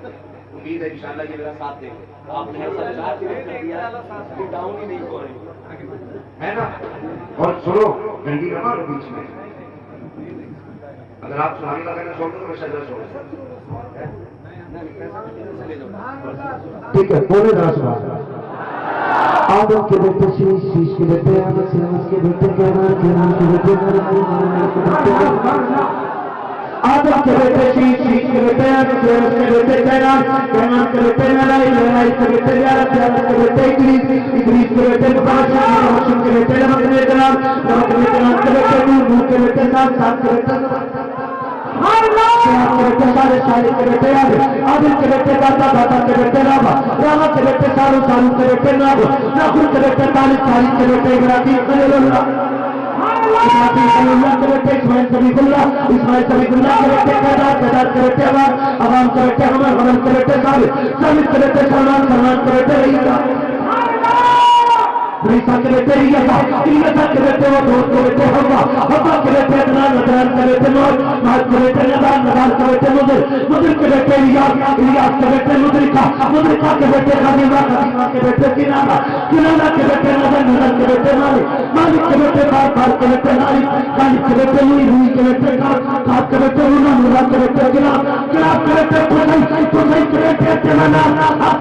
उम्मीद है इंशाल्लाह ये मेरा साथ देंगे। आपने ऐसा चार कर दिया कि डाउन ही नहीं हो रही है ना। और सुनो, घंटी का मारो बीच में, अगर आप सुनाने लगाना छोड़ दो तो मैं शजरा छोड़, ठीक है? बोले जरा सुभान। आदम के बेटे शीश, शीश के बेटे आदम, के बेटे कहना, के बेटे आदम के बेटे शीश, शीश के बेटे अनस के बेटे कैनान, कैनान के बेटे नराई, नराई के बेटे यारत, यारत के बेटे इद्रीस, इद्रीस के बेटे मुबाशर, मुबाशर के बेटे नमक ने कलाम, नमक ने कलाम के बेटे नूह, नूह के बेटे सात, सात के बेटे सारे सारे के बेटे आदिल के बेटे दाता, दाता के बेटे रामा, रामा के बेटे सारू, सारू के बेटे नागुर, नागुर के बेटे तालिब, तालिब के बेटे इब्राहिम खलीलुल्लाह, इब्राहिम खलीलुल्लाह के बेटे इस्माइल सबीहुल्लाह, इस्माइल सबीहुल्लाह के बेटे केदार, केदार के बेटे अवाम, अवाम के बेटे हमर, हमर के बेटे साबित, साबित के बेटे सलमान, सलमान के बेटे रईसा, रईसा के बेटे इलियासा, इलियासा के बेटे वो दोस्त के बेटे हव्वा, हव्वा के बेटे अदनान, अदनान के बेटे नूह, नूह के बेटे नबाल, नबाल के बेटे मुदिर, मुदिर के बेटे इलियास, इलियास के बेटे मुदरिका, मुदरिका के बेटे खदीमा, खदीमा के बेटे किनाना, किनाना के बेटे नजर, नजर के बेटे मालिक, मालिक के बेटे बार, बार के बेटे नालिक, नालिक के बेटे लुई, लुई के बेटे काब, काब के बेटे मुना, मुना के बेटे गिलाब, गिलाब के बेटे खुसई, खुसई के बेटे तेमना,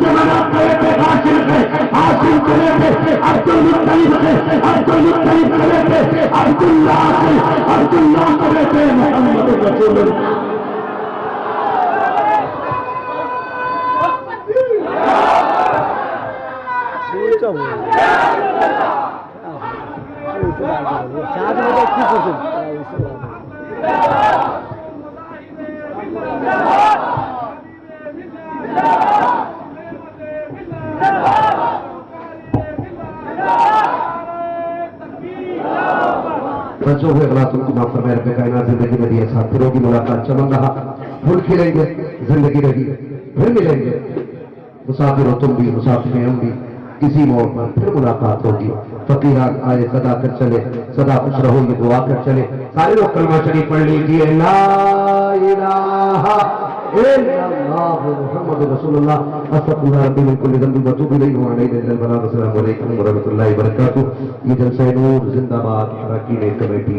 तेमना के बेटे हाशिम है, हाशिम के बेटे अब्दुल मुत्तलिब है, अब्दुल मुत्तलिब के बेटे अब्दुल्लाह है, अब्दुल्लाह के बेटे मोहम्मद रसूलुल्लाह। बच्चों हुए गलातुल कुमा फरमाया रब्बे कायनात जिंदगी में दिए साथियों की मुलाकात चमन रहा, फूल खिलेंगे, जिंदगी रही, फिर मिलेंगे, मुसाफिर हो तुम भी, मुसाफिर हम भी, किसी मोड़ पर फिर मुलाकात होगी। फकीरान आए सदा कर चले, सदा खुश रहो ये दुआ कर चले। सारे लोग कलमा शरीफ पढ़ लीजिए, ला इलाहा इल्लल्लाह मुहम्मदुर रसूलुल्लाह, अस्तगफिरुल्लाह रब्बी मिन कुल्ली ज़ंबिन व अतूबु इलैहि व अलैहि अस्सलामु अलैकुम व रहमतुल्लाहि व बरकातुहू। ये जलसा नूर जिंदाबाद, अरकान कमेटी,